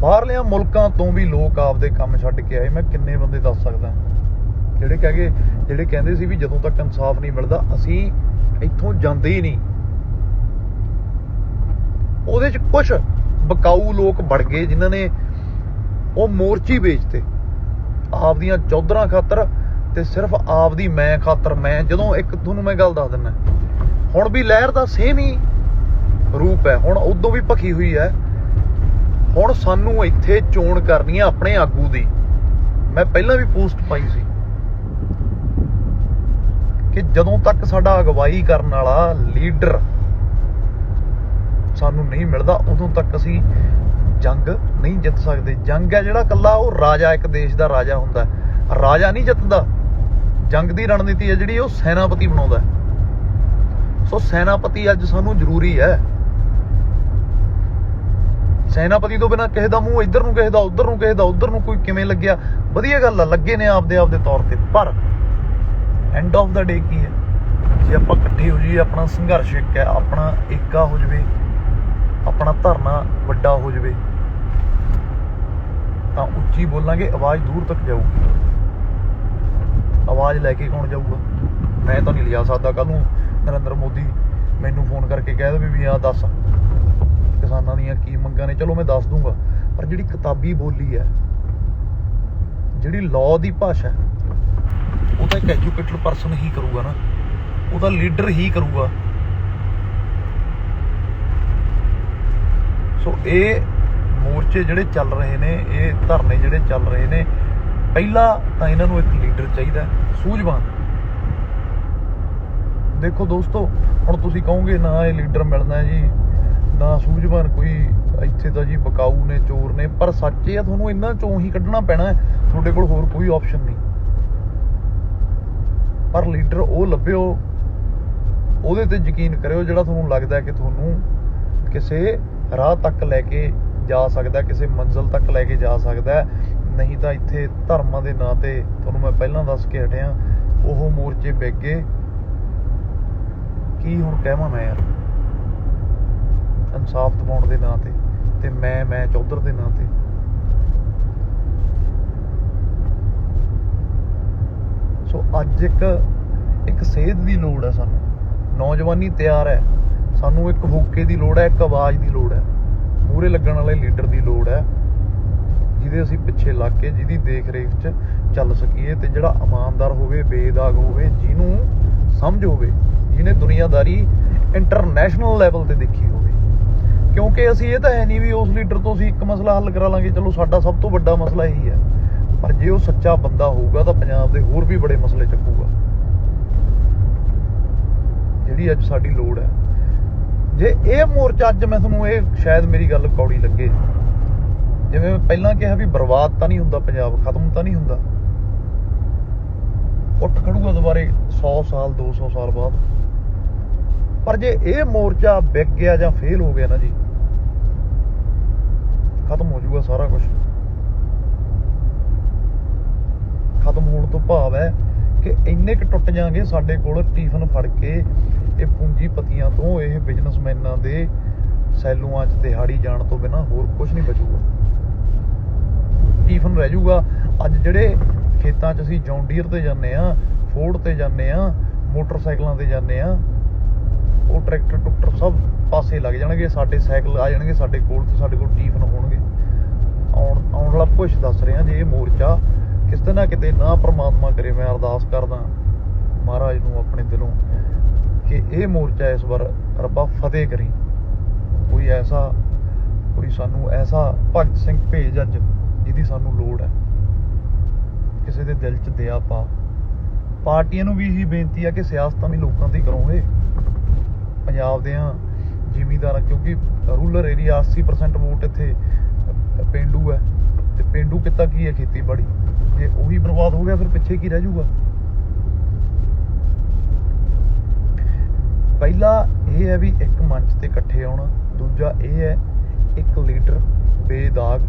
ਬਾਹਰਲਿਆਂ ਮੁਲਕਾਂ ਤੋਂ ਵੀ ਲੋਕ ਆਪਦੇ ਕੰਮ ਛੱਡ ਕੇ ਆਏ। ਮੈਂ ਕਿੰਨੇ ਬੰਦੇ ਦੱਸ ਸਕਦਾ ਜਿਹੜੇ ਕਹਿੰਦੇ ਸੀ ਵੀ ਜਦੋਂ ਤੱਕ ਇਨਸਾਫ ਨਹੀਂ ਮਿਲਦਾ ਅਸੀਂ ਇੱਥੋਂ ਜਾਂਦੇ ਹੀ ਨਹੀਂ। ਉਹਦੇ 'ਚ ਕੁਛ ਬਕਾਊ ਲੋਕ ਵੜ ਗਏ ਜਿਨ੍ਹਾਂ ਨੇ ਉਹ ਮੋਰਚੇ ਵੇਚਤੇ ਆਪਦੀਆਂ ਚੌਧਰਾਂ ਖਾਤਰ ਤੇ ਸਿਰਫ ਆਪਦੀ ਮੈਂ ਖਾਤਰ। ਮੈਂ ਜਦੋਂ ਇੱਕ ਤੁਹਾਨੂੰ ਮੈਂ ਗੱਲ ਦੱਸ ਦਿੰਦਾ, ਹੁਣ ਵੀ ਲਹਿਰ ਦਾ ਸੇਮ ਹੀ ਰੂਪ ਹੈ, ਹੁਣ ਉਦੋਂ ਵੀ ਭਖੀ ਹੋਈ ਹੈ। ਹੁਣ ਸਾਨੂੰ ਇੱਥੇ ਚੋਣ ਕਰਨੀ ਹੈ ਆਪਣੇ ਆਗੂ ਦੀ। ਮੈਂ ਪਹਿਲਾਂ ਵੀ ਪੋਸਟ ਪਾਈ ਸੀ ਕਿ ਜਦੋਂ ਤੱਕ ਸਾਡਾ ਅਗਵਾਈ ਕਰਨ ਵਾਲਾ ਲੀਡਰ ਸਾਨੂੰ ਨਹੀਂ ਮਿਲਦਾ ਉਦੋਂ ਤੱਕ ਅਸੀਂ ਜੰਗ ਨਹੀਂ ਜਿੱਤ ਸਕਦੇ। ਜੰਗ ਹੈ ਜਿਹੜਾ ਇਕੱਲਾ ਉਹ ਰਾਜਾ, ਇੱਕ ਦੇਸ਼ ਦਾ ਰਾਜਾ ਹੁੰਦਾ, ਰਾਜਾ ਨਹੀਂ ਜਿੱਤਦਾ। ਜੰਗ ਦੀ ਰਣਨੀਤੀ ਹੈ ਜਿਹੜੀ ਉਹ ਸੈਨਾਪਤੀ ਬਣਾਉਂਦਾ। ਸੋ ਸੈਨਾਪਤੀ ਅੱਜ ਸਾਨੂੰ ਜ਼ਰੂਰੀ ਹੈ। ਸੈਨਾਪਤੀ ਤੋਂ ਬਿਨਾਂ ਕਿਸੇ ਦਾ ਮੂੰਹ ਇੱਧਰ ਨੂੰ, ਕਿਸੇ ਦਾ ਉੱਧਰ ਨੂੰ, ਕਿਸੇ ਦਾ ਉੱਧਰ ਨੂੰ, ਕੋਈ ਕਿਵੇਂ ਲੱਗਿਆ ਵਧੀਆ ਗੱਲ ਆ, ਲੱਗੇ ਨੇ ਆਪਦੇ ਤੌਰ ਤੇ। ਪਰ ਐਂਡ ਆਫ ਦਾ ਡੇ ਕੀ ਹੈ? ਜੇ ਆਪਾਂ ਇਕੱਠੇ ਹੋ ਜਾਈਏ, ਆਪਣਾ ਸੰਘਰਸ਼ ਇੱਕ ਹੈ, ਆਪਣਾ ਏਕਾ ਹੋ ਜਾਵੇ, ਆਪਣਾ ਧਰਨਾ ਵੱਡਾ ਹੋ ਜਾਵੇ ਤਾਂ ਉੱਚੀ ਬੋਲਾਂਗੇ, ਆਵਾਜ਼ ਦੂਰ ਤੱਕ ਜਾਊਗੀ। ਆਵਾਜ਼ ਲੈ ਕੇ ਕੌਣ ਜਾਊਗਾ? ਮੈਂ ਤਾਂ ਨਹੀਂ ਲਿਜਾ ਸਕਦਾ। ਕੱਲ ਨੂੰ ਨਰਿੰਦਰ ਮੋਦੀ ਮੈਨੂੰ ਫੋਨ ਕਰਕੇ ਕਹਿ ਦੇਵੇ ਵੀ ਆਹ ਦੱਸ ਕਿਸਾਨਾਂ ਦੀਆਂ ਕੀ ਮੰਗਾਂ ਨੇ, ਚਲੋ ਮੈਂ ਦੱਸ ਦੂੰਗਾ। ਪਰ ਜਿਹੜੀ ਕਿਤਾਬੀ ਬੋਲੀ ਹੈ, ਜਿਹੜੀ ਲਾਅ ਦੀ ਭਾਸ਼ਾ, ਉਹ ਤਾਂ ਇੱਕ ਐਜੂਕੇਟਡ ਪਰਸਨ ਹੀ ਕਰੂਗਾ ਨਾ, ਉਹਦਾ ਲੀਡਰ ਹੀ ਕਰੂਗਾ। ਸੋ ਇਹ ਮੋਰਚੇ ਜਿਹੜੇ ਚੱਲ ਰਹੇ ਨੇ, ਇਹ ਧਰਨੇ ਜਿਹੜੇ ਚੱਲ ਰਹੇ ਨੇ, ਪਹਿਲਾਂ ਤਾਂ ਇਹਨਾਂ ਨੂੰ ਇੱਕ ਲੀਡਰ ਚਾਹੀਦਾ, ਸੂਝਵਾਨ। ਦੇਖੋ ਦੋਸਤੋ, ਹੁਣ ਤੁਸੀਂ ਕਹੋਗੇ ਨਾ ਇਹ ਲੀਡਰ ਮਿਲਣਾ ਜੀ, ਨਾ ਸੂਝਵਾਨ ਕੋਈ, ਇੱਥੇ ਤਾਂ ਜੀ ਬਕਾਊ ਨੇ, ਚੋਰ ਨੇ। ਪਰ ਸੱਚ ਇਹ ਆ, ਤੁਹਾਨੂੰ ਇਹਨਾਂ ਚੋਂ ਹੀ ਕੱਢਣਾ ਪੈਣਾ, ਤੁਹਾਡੇ ਕੋਲ ਹੋਰ ਕੋਈ ਆਪਸ਼ਨ ਨਹੀਂ। ਪਰ ਲੀਡਰ ਉਹ ਲੱਭਿਓ, ਉਹਦੇ ਤੇ ਯਕੀਨ ਕਰਿਓ ਜਿਹੜਾ ਤੁਹਾਨੂੰ ਲੱਗਦਾ ਕਿ ਤੁਹਾਨੂੰ ਕਿਸੇ ਰਾਹ ਤੱਕ ਲੈ ਕੇ ਜਾ ਸਕਦਾ, ਕਿਸੇ ਮੰਜ਼ਿਲ ਤੱਕ ਲੈ ਕੇ ਜਾ ਸਕਦਾ। ਨਹੀਂ ਤਾਂ ਇੱਥੇ ਧਰਮਾਂ ਦੇ ਨਾਂ ਤੇ, ਤੁਹਾਨੂੰ ਮੈਂ ਪਹਿਲਾਂ ਦੱਸ ਕੇ ਹਟਿਆ, ਉਹ ਮੋਰਚੇ ਵਿਕ ਗਏ। ਕੀ ਹੁਣ ਕਹਿਵਾਂ ਮੈਂ ਯਾਰ, ਇਨਸਾਫ ਦਿਵਾਉਣ ਦੇ ਨਾਂ ਤੇ ਮੈਂ ਚੌਧਰ ਦੇ ਨਾਂ ਤੇ। ਸੋ ਅੱਜ ਇੱਕ ਸੇਧ ਦੀ ਲੋੜ ਹੈ ਸਾਨੂੰ। ਨੌਜਵਾਨੀ ਤਿਆਰ ਹੈ, ਸਾਨੂੰ ਇੱਕ ਹੋਕੇ ਦੀ ਲੋੜ ਹੈ, ਇੱਕ ਆਵਾਜ਼ ਦੀ ਲੋੜ ਹੈ, ਮੂਹਰੇ ਲੱਗਣ ਵਾਲੇ ਲੀਡਰ ਦੀ ਲੋੜ ਹੈ, ਜਿਹਦੇ ਅਸੀਂ ਪਿੱਛੇ ਲੱਗ ਕੇ ਜਿਹਦੀ ਦੇਖ ਰੇਖ 'ਚ ਚੱਲ ਸਕੀਏ ਤੇ ਜਿਹੜਾ ਇਮਾਨਦਾਰ ਹੋਵੇ, ਬੇਦਾਗ ਹੋਵੇ, ਜਿਹਨੂੰ ਸਮਝ ਹੋਵੇ, ਜਿਹਨੇ ਦੁਨੀਆਦਾਰੀ ਇੰਟਰਨੈਸ਼ਨਲ ਲੈਵਲ ਤੇ ਦੇਖੀ ਹੋਵੇ। ਕਿਉਂਕਿ ਅਸੀਂ ਇਹ ਤਾਂ ਹੈ ਨਹੀਂ ਵੀ ਉਸ ਲੀਡਰ ਤੋਂ ਅਸੀਂ ਇੱਕ ਮਸਲਾ ਹੱਲ ਕਰਾ ਲਾਂਗੇ, ਚਲੋ ਸਾਡਾ ਸਭ ਤੋਂ ਵੱਡਾ ਮਸਲਾ ਇਹੀ ਹੈ। ਪਰ ਜੇ ਉਹ ਸੱਚਾ ਬੰਦਾ ਹੋਊਗਾ ਤਾਂ ਪੰਜਾਬ ਦੇ ਹੋਰ ਵੀ ਬੜੇ ਮਸਲੇ ਚੱਕੂਗਾ, ਜਿਹੜੀ ਅੱਜ ਸਾਡੀ ਲੋੜ ਹੈ। ਜੇ ਇਹ ਮੋਰਚਾ ਅੱਜ, ਮੈਂ ਤੁਹਾਨੂੰ ਇਹ, ਸ਼ਾਇਦ ਮੇਰੀ ਗੱਲ ਕੌੜੀ ਲੱਗੇ, ਜਿਵੇਂ ਮੈਂ ਪਹਿਲਾਂ ਕਿਹਾ ਵੀ ਬਰਬਾਦ ਤਾਂ ਨਹੀਂ ਹੁੰਦਾ ਪੰਜਾਬ, ਖਤਮ ਤਾਂ ਨਹੀਂ ਹੁੰਦਾ, ਉੱਠ ਖੜੂਗਾ ਦੁਬਾਰੇ 100 ਸਾਲ 200 ਸਾਲ ਬਾਅਦ। ਪਰ ਜੇ ਇਹ ਮੋਰਚਾ ਵਿਕ ਗਿਆ ਜਾਂ ਫੇਲ ਹੋ ਗਿਆ ਨਾ ਜੀ, ਖਤਮ ਹੋ ਜਾਊਗਾ ਸਾਰਾ ਕੁਝ। ਖਤਮ ਹੋਣ ਤੋਂ ਭਾਵ ਹੈ ਕਿ ਇੰਨੇ ਕੁ ਟੁੱਟ ਜਾਣਗੇ ਸਾਡੇ ਕੋਲ ਟਿਫਨ ਫੜ ਕੇ ਇਹ ਪੂੰਜੀਪਤੀਆਂ ਤੋਂ, ਇਹ ਬਿਜ਼ਨਸਮੈਨਾਂ ਦੇ ਸੈਲੂਆਂ 'ਚ ਦਿਹਾੜੀ ਜਾਣ ਤੋਂ ਬਿਨਾਂ ਹੋਰ ਕੁਝ ਨਹੀਂ ਬਚੂਗਾ। ਟਿਫਨ ਰਹਿ ਜਾਊਗਾ। ਅੱਜ ਜਿਹੜੇ ਖੇਤਾਂ 'ਚ ਅਸੀਂ ਜੌਨ ਡੀਅਰ ਤੇ ਜਾਂਦੇ ਆ, ਫੋਰਡ ਤੇ ਜਾਂਦੇ ਆ, ਮੋਟਰਸਾਈਕਲਾਂ ਤੇ ਜਾਂਦੇ ਆ, ਉਹ ਟਰੈਕਟਰ ਸਭ ਪਾਸੇ ਲੱਗ ਜਾਣਗੇ, ਸਾਡੇ ਸਾਈਕਲ ਆ ਜਾਣਗੇ ਸਾਡੇ ਕੋਲ ਤੇ ਸਾਡੇ ਕੋਲ ਟਿਫਨ ਹੋਣਗੇ। ਆਉਣ ਵਾਲਾ ਭਵਿੱਖ ਦੱਸ ਰਿਹਾ। ਜੇ ਇਹ ਮੋਰਚਾ ਕਿਸੇ ਨਾ ਕਿਤੇ, ਨਾ ਪ੍ਰਮਾਤਮਾ ਕਰੇ, ਮੈਂ ਅਰਦਾਸ ਕਰਦਾ ਮਹਾਰਾਜ ਨੂੰ ਆਪਣੇ ਦਿਲੋਂ ਕਿ ਇਹ ਮੋਰਚਾ ਇਸ ਵਾਰ ਰੱਬਾ ਫਤਿਹ ਕਰੀ। ਕੋਈ ਸਾਨੂੰ ਐਸਾ ਭਗਤ ਸਿੰਘ ਭੇਜ ਅੱਜ, ਜਿਹਦੀ ਸਾਨੂੰ ਲੋੜ ਹੈ। ਕਿਸੇ ਦੇ ਦਿਲ 'ਚ ਦਇਆ ਪਾ। ਪਾਰਟੀਆਂ ਨੂੰ ਵੀ ਇਹੀ ਬੇਨਤੀ ਹੈ ਕਿ ਸਿਆਸਤਾਂ ਵੀ ਲੋਕਾਂ ਤੇ ਕਰੋਗੇ, ਪੰਜਾਬ ਦੇ ਜ਼ਿਮੀਂਦਾਰ, ਕਿਉਂਕਿ ਰੂਰਲ ਏਰੀਆ 80% ਵੋਟ ਇੱਥੇ ਪੇਂਡੂ ਹੈ, ਤੇ ਪੇਂਡੂ ਕਿੱਤਾ ਕੀ ਹੈ? ਖੇਤੀਬਾੜੀ। ਜੇ ਉਹੀ ਬਰਬਾਦ ਹੋ ਗਿਆ ਫਿਰ ਪਿੱਛੇ ਕੀ ਰਹਿ ਜਾਊਗਾ? ਪਹਿਲਾ ਇਹ ਹੈ ਵੀ ਇੱਕ ਮੰਚ ਤੇ ਇਕੱਠੇ ਆਉਣਾ, ਦੂਜਾ ਇਹ ਹੈ ਇੱਕ ਲੀਡਰ ਬੇਦਾਗ,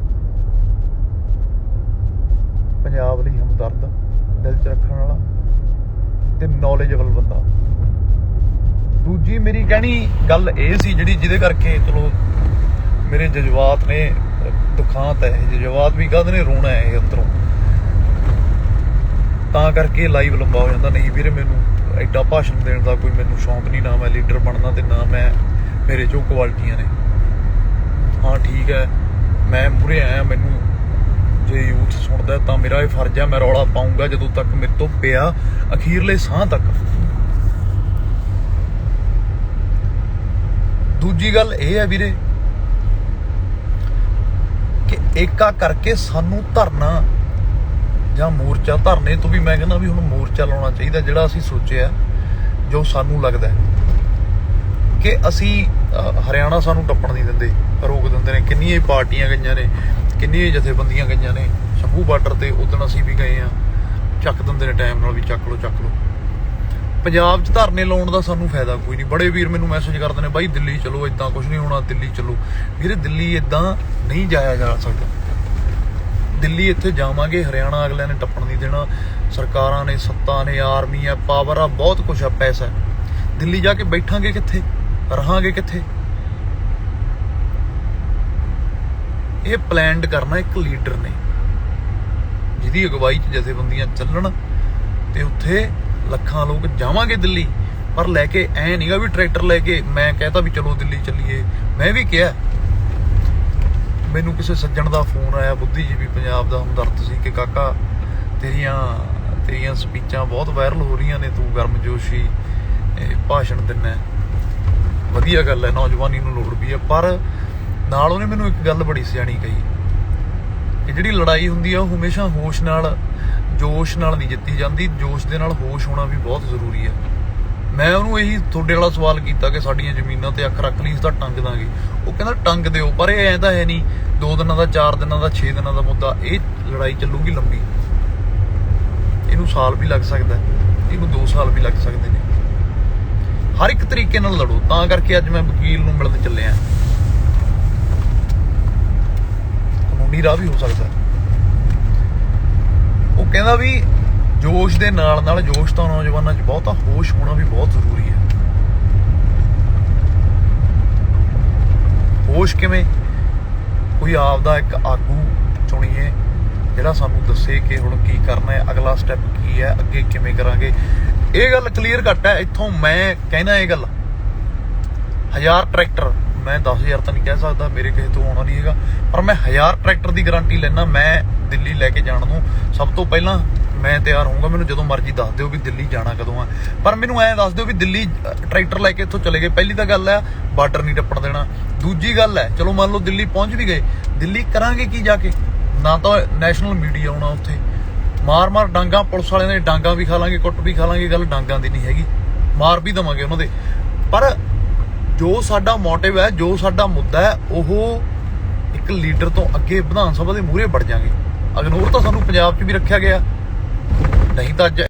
ਪੰਜਾਬ ਲਈ ਹਮਦਰਦ, ਦਿਲ 'ਚ ਰੱਖਣ ਵਾਲਾ ਤੇ ਨੌਲੇਜਬਲ ਬੰਦਾ। ਦੂਜੀ ਮੇਰੀ ਕਹਿਣੀ ਗੱਲ ਇਹ ਸੀ ਜਿਹਦੇ ਕਰਕੇ ਚਲੋ ਮੇਰੇ ਜਜ਼ਬਾਤ ਨੇ ਦੁਖਾਂਤ ਹੈ, ਇਹ ਜਜ਼ਬਾਤ ਵੀ ਕਹਿੰਦੇ ਨੇ ਰੋਣਾ ਹੈ ਇਹ ਅੰਦਰੋਂ, ਤਾਂ ਕਰਕੇ ਲਾਈਵ ਲੰਬਾ ਹੋ ਜਾਂਦਾ। ਨਹੀਂ ਵੀਰੇ ਮੈਨੂੰ ਐਡਾ ਭਾਸ਼ਣ ਦੇਣ ਦਾ ਕੋਈ ਮੈਨੂੰ ਸ਼ੌਂਕ ਨਹੀਂ, ਨਾ ਮੈਂ ਲੀਡਰ ਬਣਨਾ ਤੇ ਨਾ ਮੈਂ ਮੇਰੇ 'ਚੋਂ ਕੁਆਲਿਟੀਆਂ ਨੇ। ਹਾਂ ਠੀਕ ਹੈ, ਮੈਂ ਮੂਹਰੇ ਆਇਆ, ਮੈਨੂੰ ਜੇ ਯੂਥ ਸੁਣਦਾ ਤਾਂ ਮੇਰਾ ਇਹ ਫਰਜ਼ ਹੈ, ਮੈਂ ਰੌਲਾ ਪਾਊਂਗਾ ਜਦੋਂ ਤੱਕ ਮੇਰੇ ਤੋਂ ਪਿਆ ਅਖੀਰਲੇ ਸਾਹ ਤੱਕ। ਦੂਜੀ ਗੱਲ ਇਹ ਹੈ ਵੀਰੇ ਕਿ ਏਕਾ ਕਰਕੇ ਸਾਨੂੰ ਧਰਨਾ ਜਾਂ ਮੋਰਚਾ, ਧਰਨੇ ਤੋਂ ਵੀ ਮੈਂ ਕਹਿੰਦਾ ਵੀ ਹੁਣ ਮੋਰਚਾ ਲਾਉਣਾ ਚਾਹੀਦਾ, ਜਿਹੜਾ ਅਸੀਂ ਸੋਚਿਆ, ਜੋ ਸਾਨੂੰ ਲੱਗਦਾ ਕਿ ਅਸੀਂ ਹਰਿਆਣਾ ਸਾਨੂੰ ਟੱਪਣ ਨਹੀਂ ਦਿੰਦੇ, ਰੋਕ ਦਿੰਦੇ ਨੇ। ਕਿੰਨੀਆਂ ਪਾਰਟੀਆਂ ਗਈਆਂ ਨੇ, ਕਿੰਨੀਆਂ ਜਥੇਬੰਦੀਆਂ ਗਈਆਂ ਨੇ ਸ਼ੰਭੂ ਬਾਰਡਰ ਤੇ, ਉਦਣ ਅਸੀਂ ਵੀ ਗਏ ਆ, ਚੱਕ ਦਿੰਦੇ ਨੇ ਟਾਈਮ ਨਾਲ ਵੀ, ਚੱਕ ਲਓ। ਪੰਜਾਬ 'ਚ ਧਰਨੇ ਲਾਉਣ ਦਾ ਸਾਨੂੰ ਫਾਇਦਾ ਕੋਈ ਨਹੀਂ। ਬੜੇ ਵੀਰ ਮੈਨੂੰ ਮੈਸੇਜ ਕਰਦੇ ਨੇ, ਬਾਈ ਦਿੱਲੀ ਚਲੋ, ਇੱਦਾਂ ਕੁਛ ਨਹੀਂ ਹੋਣਾ, ਦਿੱਲੀ ਚਲੋ। ਵੀਰੇ ਦਿੱਲੀ ਇੱਦਾਂ ਨਹੀਂ ਜਾਇਆ ਜਾ ਸਕਦਾ। ਦਿੱਲੀ ਇੱਥੇ ਜਾਵਾਂਗੇ, ਹਰਿਆਣਾ ਅਗਲਿਆਂ ਨੇ ਟੱਪਣ ਨਹੀਂ ਦੇਣਾ। ਸਰਕਾਰਾਂ ਨੇ, ਸੱਤਾ ਨੇ, ਆਰਮੀ ਹੈ, ਪਾਵਰ ਆ, ਬਹੁਤ ਕੁਛ ਆ, ਪੈਸਾ। ਦਿੱਲੀ ਜਾ ਕੇ ਬੈਠਾਂਗੇ ਕਿੱਥੇ, ਰਹਾਂਗੇ ਕਿੱਥੇ? ਇਹ ਪਲਾਨਡ ਕਰਨਾ ਇੱਕ ਲੀਡਰ ਨੇ, ਜਿਹਦੀ ਅਗਵਾਈ 'ਚ ਜਥੇਬੰਦੀਆਂ ਚੱਲਣ ਤੇ ਉੱਥੇ ਲੱਖਾਂ ਲੋਕ ਜਾਵਾਂਗੇ ਦਿੱਲੀ। ਪਰ ਲੈ ਕੇ ਐ ਨਹੀਂਗਾ ਵੀ ਟਰੈਕਟਰ ਲੈ ਕੇ ਮੈਂ ਕਹਿਤਾ ਵੀ ਚਲੋ ਦਿੱਲੀ ਚੱਲੀਏ। ਮੈਂ ਵੀ ਕਿਹਾ, ਮੈਨੂੰ ਕਿਸੇ ਸੱਜਣ ਦਾ ਫੋਨ ਆਇਆ, ਬੁੱਧੀਜੀਵੀ ਪੰਜਾਬ ਦਾ ਹਮਦਰਦ ਸੀ, ਕਿ ਕਾਕਾ ਤੇਰੀਆਂ ਸਪੀਚਾਂ ਬਹੁਤ ਵਾਇਰਲ ਹੋ ਰਹੀਆਂ ਨੇ, ਤੂੰ ਗਰਮਜੋਸ਼ੀ ਭਾਸ਼ਣ ਦਿੰਦਾ, ਵਧੀਆ ਗੱਲ ਹੈ, ਨੌਜਵਾਨੀ ਨੂੰ ਲੋੜ ਵੀ ਹੈ। ਪਰ ਨਾਲ ਉਹਨੇ ਮੈਨੂੰ ਇੱਕ ਗੱਲ ਬੜੀ ਸਿਆਣੀ ਕਹੀ ਕਿ ਜਿਹੜੀ ਲੜਾਈ ਹੁੰਦੀ ਆ ਉਹ ਹਮੇਸ਼ਾ ਹੋਸ਼ ਨਾਲ, ਜੋਸ਼ ਨਾਲ ਨਹੀਂ ਜਿੱਤੀ ਜਾਂਦੀ, ਜੋਸ਼ ਦੇ ਨਾਲ ਹੋਸ਼ ਹੋਣਾ ਵੀ ਬਹੁਤ ਜ਼ਰੂਰੀ ਹੈ। ਮੈਂ ਉਹਨੂੰ ਇਹੀ ਤੁਹਾਡੇ ਵਾਲਾ ਸਵਾਲ ਕੀਤਾ ਕਿ ਸਾਡੀਆਂ ਜ਼ਮੀਨਾਂ ਤੇ ਅੱਖ ਰੱਖ ਲਈ, ਇਸ ਦਾ ਟੰਗ ਦਾਂਗੇ। ਉਹ ਕਹਿੰਦਾ ਟੰਗ ਦਿਓ, ਪਰ ਇਹ ਐਂ ਤਾਂ ਹੈ ਨਹੀਂ 2 ਦਿਨਾਂ ਦਾ, 4 ਦਿਨਾਂ ਦਾ, 6 ਦਿਨਾਂ ਦਾ ਮੁੱਦਾ। ਇਹ ਲੜਾਈ ਚੱਲੂਗੀ ਲੰਬੀ, ਇਹਨੂੰ ਸਾਲ ਵੀ ਲੱਗ ਸਕਦਾ, ਇਹਨੂੰ 2 ਸਾਲ ਵੀ ਲੱਗ ਸਕਦੇ ਨੇ। ਹਰ ਇੱਕ ਤਰੀਕੇ ਨਾਲ ਲੜੋ। ਤਾਂ ਕਰਕੇ ਅੱਜ ਮੈਂ ਵਕੀਲ ਨੂੰ ਮਿਲਣ ਚੱਲਿਆ, ਕਾਨੂੰਨੀ ਰਾਹ ਵੀ ਹੋ ਸਕਦਾ। ਉਹ ਕਹਿੰਦਾ ਵੀ ਜੋਸ਼ ਦੇ ਨਾਲ ਨਾਲ, ਜੋਸ਼ ਤਾਂ ਨੌਜਵਾਨਾਂ 'ਚ ਬਹੁਤ ਆ, ਹੋਸ਼ ਹੋਣਾ ਵੀ ਬਹੁਤ ਜ਼ਰੂਰੀ ਹੈ। ਹੋਸ਼ ਕਿਵੇਂ? ਕੋਈ ਆਪਦਾ ਇੱਕ ਆਗੂ ਚੁਣੀਏ ਜਿਹੜਾ ਸਾਨੂੰ ਦੱਸੇ ਕਿ ਹੁਣ ਕੀ ਕਰਨਾ ਹੈ, ਅਗਲਾ ਸਟੈਪ ਕੀ ਹੈ, ਅੱਗੇ ਕਿਵੇਂ ਕਰਾਂਗੇ। ਇਹ ਗੱਲ ਕਲੀਅਰ ਕੱਟ ਹੈ। ਇੱਥੋਂ ਮੈਂ ਕਹਿਣਾ ਇਹ ਗੱਲ, 1000 ਟਰੈਕਟਰ, ਮੈਂ 10,000 ਤਾਂ ਨਹੀਂ ਕਹਿ ਸਕਦਾ, ਮੇਰੇ ਕਿਸੇ ਤੋਂ ਆਉਣਾ ਨਹੀਂ ਹੈਗਾ, ਪਰ ਮੈਂ 1000 ਟਰੈਕਟਰ ਦੀ ਗਾਰੰਟੀ ਲੈਣਾ। ਮੈਂ ਦਿੱਲੀ ਲੈ ਕੇ ਜਾਣ ਨੂੰ ਸਭ ਤੋਂ ਪਹਿਲਾਂ ਮੈਂ ਤਿਆਰ ਹੋਊਂਗਾ। ਮੈਨੂੰ ਜਦੋਂ ਮਰਜ਼ੀ ਦੱਸ ਦਿਓ ਵੀ ਦਿੱਲੀ ਜਾਣਾ ਕਦੋਂ ਆ, ਪਰ ਮੈਨੂੰ ਐਂ ਦੱਸ ਦਿਓ ਵੀ ਦਿੱਲੀ ਟਰੈਕਟਰ ਲੈ ਕੇ ਇੱਥੋਂ ਚਲੇ ਗਏ। ਪਹਿਲੀ ਤਾਂ ਗੱਲ ਹੈ ਬਾਰਡਰ ਨਹੀਂ ਟੱਪਣ ਦੇਣਾ। ਦੂਜੀ ਗੱਲ ਹੈ, ਚਲੋ ਮੰਨ ਲਓ ਦਿੱਲੀ ਪਹੁੰਚ ਵੀ ਗਏ, ਦਿੱਲੀ ਕਰਾਂਗੇ ਕੀ ਜਾ ਕੇ? ਨਾ ਤਾਂ ਨੈਸ਼ਨਲ ਮੀਡੀਆ ਆਉਣਾ ਉੱਥੇ, ਮਾਰ ਡਾਂਗਾ, ਪੁਲਿਸ ਵਾਲਿਆਂ ਦੇ ਡਾਂਗਾ ਵੀ ਖਾ ਲਾਂਗੇ, ਕੁੱਟ ਵੀ ਖਾ ਲਾਂਗੇ। ਗੱਲ ਡਾਂਗਾਂ ਦੀ ਨਹੀਂ ਹੈਗੀ, ਮਾਰ ਵੀ ਦੇਵਾਂਗੇ ਉਹਨਾਂ ਦੇ। ਪਰ ਜੋ ਸਾਡਾ ਮੋਟਿਵ ਹੈ, ਜੋ ਸਾਡਾ ਮੁੱਦਾ ਹੈ, ਉਹ ਇੱਕ ਲੀਡਰ ਤੋਂ ਅੱਗੇ ਵਿਧਾਨ ਸਭਾ ਦੇ ਮੂਹਰੇ ਵੜ ਜਾਾਂਗੇ। ਇਗਨੋਰ ਤਾਂ ਸਾਨੂੰ ਪੰਜਾਬ 'ਚ ਵੀ ਰੱਖਿਆ ਗਿਆ, ਨਹੀਂ ਤਾਂ ਅੱਜ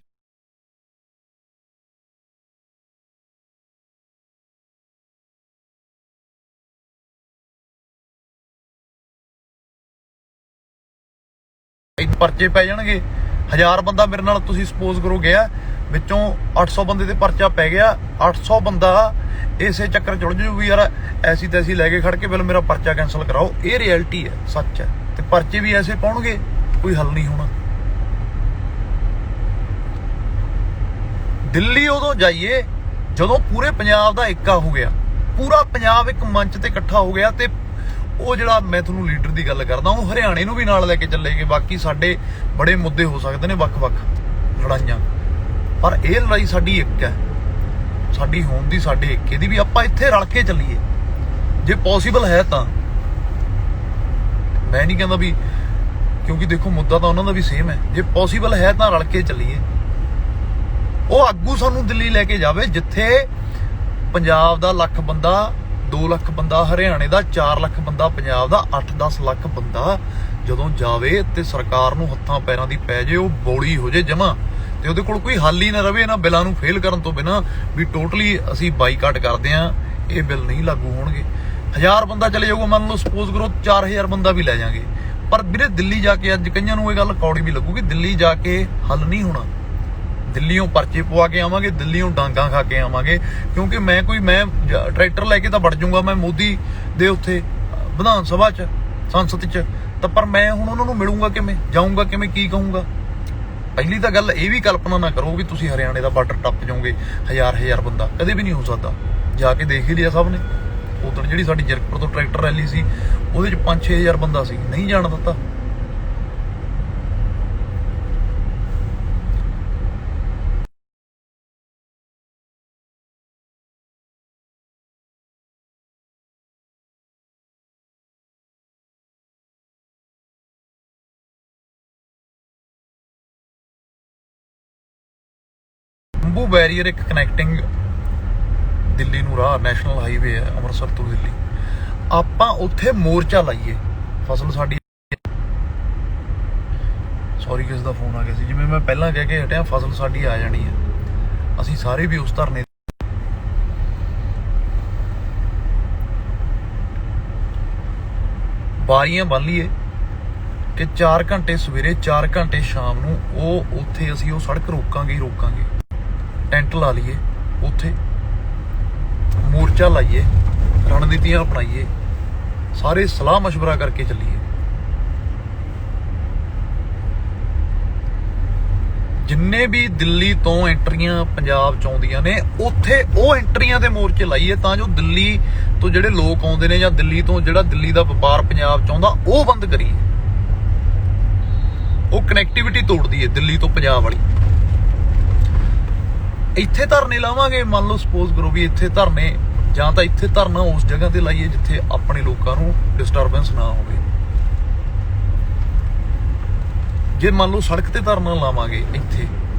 ਪਰਚੇ ਪੈ ਜਾਣਗੇ। 1000 ਬੰਦਾ ਮੇਰੇ ਨਾਲ ਤੁਸੀਂ ਸਪੋਜ਼ ਕਰੋ ਗਿਆ, ਵਿੱਚੋਂ 800 ਬੰਦੇ ਤੇ ਪਰਚਾ ਪੈ ਗਿਆ। 800 ਬੰਦਾ ਇਸੇ ਚੱਕਰ ਚੁੜ ਜੂ ਵੀ ਯਾਰ ਐਸੀ ਤੈਸੀ ਲੈ ਕੇ ਖੜ ਕੇ ਬਿਲ ਮੇਰਾ ਪਰਚਾ ਕੈਂਸਲ ਕਰਾਓ। ਇਹ ਰਿਐਲਿਟੀ ਹੈ, ਸੱਚ ਹੈ। ਤੇ ਪਰਚੇ ਵੀ ਐਸੇ ਪਾਉਣਗੇ, ਕੋਈ ਹੱਲ ਨਹੀਂ ਹੋਣਾ। ਦਿੱਲੀ ਉਦੋਂ ਜਾਈਏ ਜਦੋਂ ਪੂਰੇ ਪੰਜਾਬ ਦਾ ਏਕਾ ਹੋ ਗਿਆ, ਪੂਰਾ ਪੰਜਾਬ ਇੱਕ ਮੰਚ ਤੇ ਇਕੱਠਾ ਹੋ ਗਿਆ। ਤੇ ਉਹ ਜਿਹੜਾ ਮੈਂ ਤੁਹਾਨੂੰ ਲੀਡਰ ਦੀ ਗੱਲ ਕਰਦਾ, ਉਹ ਹਰਿਆਣੇ ਨੂੰ ਵੀ ਨਾਲ ਲੈ ਕੇ ਚੱਲੇਗੇ। ਬਾਕੀ ਸਾਡੇ ਬੜੇ ਮੁੱਦੇ ਹੋ ਸਕਦੇ ਨੇ, ਵੱਖ-ਵੱਖ ਲੜਾਈਆਂ, ਪਰ ਇਹ ਲੜਾਈ ਸਾਡੀ ਇੱਕ ਹੈ, ਸਾਡੀ ਹੋਣ ਦੀ, ਸਾਡੇ ਏਕੇ ਦੀ। ਵੀ ਆਪਾਂ ਇੱਥੇ ਰਲ ਕੇ ਚੱਲੀਏ ਜੇ ਪੋਸੀਬਲ ਹੈ ਤਾਂ। ਮੈਂ ਨਹੀਂ ਕਹਿੰਦਾ ਵੀ, ਕਿਉਂਕਿ ਦੇਖੋ ਮੁੱਦਾ ਤਾਂ ਉਹਨਾਂ ਦਾ ਵੀ ਸੇਮ ਹੈ। ਜੇ ਪੋਸੀਬਲ ਹੈ ਤਾਂ ਰਲ ਕੇ ਚੱਲੀਏ। ਉਹ ਆਗੂ ਸਾਨੂੰ ਦਿੱਲੀ ਲੈ ਕੇ ਜਾਵੇ, ਜਿੱਥੇ ਪੰਜਾਬ ਦਾ 1 ਲੱਖ ਬੰਦਾ, 2 ਲੱਖ ਬੰਦਾ ਹਰਿਆਣੇ ਦਾ, 4 ਲੱਖ ਬੰਦਾ ਪੰਜਾਬ ਦਾ, 8-10 ਲੱਖ ਬੰਦਾ ਜਦੋਂ ਜਾਵੇ ਤੇ ਸਰਕਾਰ ਨੂੰ ਹੱਥਾਂ ਪੈਰਾਂ ਦੀ ਪੈ ਜੇ, ਉਹ ਬੋਲੀ ਹੋ ਜੇ ਜਮਾ, ਤੇ ਉਹਦੇ ਕੋਲ ਕੋਈ ਹੱਲ ਹੀ ਨਾ ਰਵੇ ਇਹਨਾਂ ਬਿੱਲਾਂ ਨੂੰ ਫੇਲ ਕਰਨ ਤੋਂ ਬਿਨਾਂ ਵੀ ਟੋਟਲੀ ਅਸੀਂ ਬਾਈਕਾਟ ਕਰਦੇ ਹਾਂ, ਇਹ ਬਿੱਲ ਨਹੀਂ ਲਾਗੂ ਹੋਣਗੇ। 1000 ਬੰਦਾ ਚਲੇ ਜਾਊਗਾ, ਮੰਨ ਲਓ ਸਪੋਜ਼ ਕਰੋ 4000 ਬੰਦਾ ਵੀ ਲੈ ਜਾਾਂਗੇ, ਪਰ ਵੀਰੇ ਦਿੱਲੀ ਜਾ ਕੇ ਅੱਜ ਕਈਆਂ ਨੂੰ ਇਹ ਗੱਲ ਕੌੜੀ ਵੀ ਲੱਗੂਗੀ, ਦਿੱਲੀ ਜਾ ਕੇ ਹੱਲ ਨਹੀਂ ਹੋਣਾ। ਦਿੱਲੀੋਂ ਪਰਚੇ ਪਵਾ ਕੇ ਆਵਾਂਗੇ, ਦਿੱਲੀੋਂ ਡਾਂਗਾ ਖਾ ਕੇ ਆਵਾਂਗੇ, ਕਿਉਂਕਿ ਮੈਂ ਟਰੈਕਟਰ ਲੈ ਕੇ ਤਾਂ ਵੜ ਜਾਊਂਗਾ ਮੈਂ ਮੋਦੀ ਦੇ ਉੱਥੇ ਵਿਧਾਨ ਸਭਾ 'ਚ, ਸੰਸਦ 'ਚ, ਤਾਂ ਪਰ ਮੈਂ ਹੁਣ ਉਹਨਾਂ ਨੂੰ ਮਿਲੂੰਗਾ ਕਿਵੇਂ, ਜਾਊਂਗਾ ਕਿਵੇਂ, ਕੀ ਕਹੂੰਗਾ? ਪਹਿਲੀ ਤਾਂ ਗੱਲ ਇਹ ਵੀ ਕਲਪਨਾ ਨਾ ਕਰੋ ਵੀ ਤੁਸੀਂ ਹਰਿਆਣੇ ਦਾ ਬਾਰਡਰ ਟੱਪ ਜਾਓਗੇ 1000 ਬੰਦਾ, ਕਦੇ ਵੀ ਨਹੀਂ ਹੋ ਸਕਦਾ। ਜਾ ਕੇ ਦੇਖ ਹੀ ਲਿਆ ਸਭ ਨੇ। ਉਦੋਂ ਜਿਹੜੀ ਸਾਡੀ ਜਰਕਪੁਰ ਤੋਂ ਟਰੈਕਟਰ ਰੈਲੀ ਸੀ ਉਹਦੇ 'ਚ 5-6 ਹਜ਼ਾਰ ਬੰਦਾ ਸੀ, ਨਹੀਂ ਜਾਣ ਦਿੱਤਾ। ਸ਼ੰਭੂ ਬੈਰੀਅਰ ਇੱਕ ਕਨੈਕਟਿੰਗ ਦਿੱਲੀ ਨੂੰ ਰਾਹ, ਨੈਸ਼ਨਲ ਹਾਈਵੇ ਹੈ ਅੰਮ੍ਰਿਤਸਰ ਤੋਂ ਦਿੱਲੀ। ਆਪਾਂ ਉੱਥੇ ਮੋਰਚਾ ਲਾਈਏ, ਫਸਲ ਸਾਡੀ, ਸੌਰੀ ਕਿਸ ਦਾ ਫੋਨ ਆ ਗਿਆ ਸੀ, ਜਿਵੇਂ ਮੈਂ ਪਹਿਲਾਂ ਕਹਿ ਕੇ ਹਟਿਆ, ਫਸਲ ਸਾਡੀ ਆ ਜਾਣੀ ਹੈ। ਅਸੀਂ ਸਾਰੇ ਵੀ ਉਸ ਧਰਨੇ ਬਾਰੀਆਂ ਬੰਨ ਲਈਏ ਕਿ 4 ਘੰਟੇ ਸਵੇਰੇ 4 ਘੰਟੇ ਸ਼ਾਮ ਨੂੰ ਉਹ ਉੱਥੇ ਅਸੀਂ ਉਹ ਸੜਕ ਰੋਕਾਂਗੇ ਹੀ ਰੋਕਾਂਗੇ। ਟੈਂਟ ਲਾ ਲਈਏ, ਉੱਥੇ ਮੋਰਚਾ ਲਾਈਏ, ਰਣਨੀਤੀਆਂ ਅਪਣਾਈਏ, ਸਾਰੇ ਸਲਾਹ ਮਸ਼ਵਰਾ ਕਰਕੇ ਚੱਲੀਏ। ਜਿੰਨੇ ਵੀ ਦਿੱਲੀ ਤੋਂ ਐਂਟਰੀਆਂ ਪੰਜਾਬ ਚ ਆਉਂਦੀਆਂ ਨੇ ਉੱਥੇ ਉਹ ਐਂਟਰੀਆਂ ਦੇ ਮੋਰਚੇ ਲਾਈਏ, ਤਾਂ ਜੋ ਦਿੱਲੀ ਤੋਂ ਜਿਹੜੇ ਲੋਕ ਆਉਂਦੇ ਨੇ ਜਾਂ ਦਿੱਲੀ ਤੋਂ ਜਿਹੜਾ ਦਿੱਲੀ ਦਾ ਵਪਾਰ ਪੰਜਾਬ ਚ ਆਉਂਦਾ ਉਹ ਬੰਦ ਕਰੀਏ। ਉਹ ਕਨੈਕਟੀਵਿਟੀ ਤੋੜਦੀ ਹੈ ਦਿੱਲੀ ਤੋਂ ਪੰਜਾਬ ਵਾਲੀ। ਇੱਥੇ ਧਰਨੇ ਲਾਵਾਂਗੇ, ਮੰਨ ਲਓ ਸਪੋਜ਼ ਕਰੋ ਵੀ ਇੱਥੇ ਧਰਨੇ, ਜਾਂ ਤਾਂ ਇੱਥੇ ਧਰਨਾ ਉਸ ਜਗ੍ਹਾ ਤੇ ਲਾਈਏ ਜਿੱਥੇ ਆਪਣੇ ਲੋਕਾਂ ਨੂੰ ਡਿਸਟਰਬੈਂਸ ਨਾ ਹੋਵੇ। ਜੇ ਮੰਨ ਲਓ ਸੜਕ ਤੇ ਧਰਨਾ ਲਾਵਾਂਗੇ ਇੱਥੇ,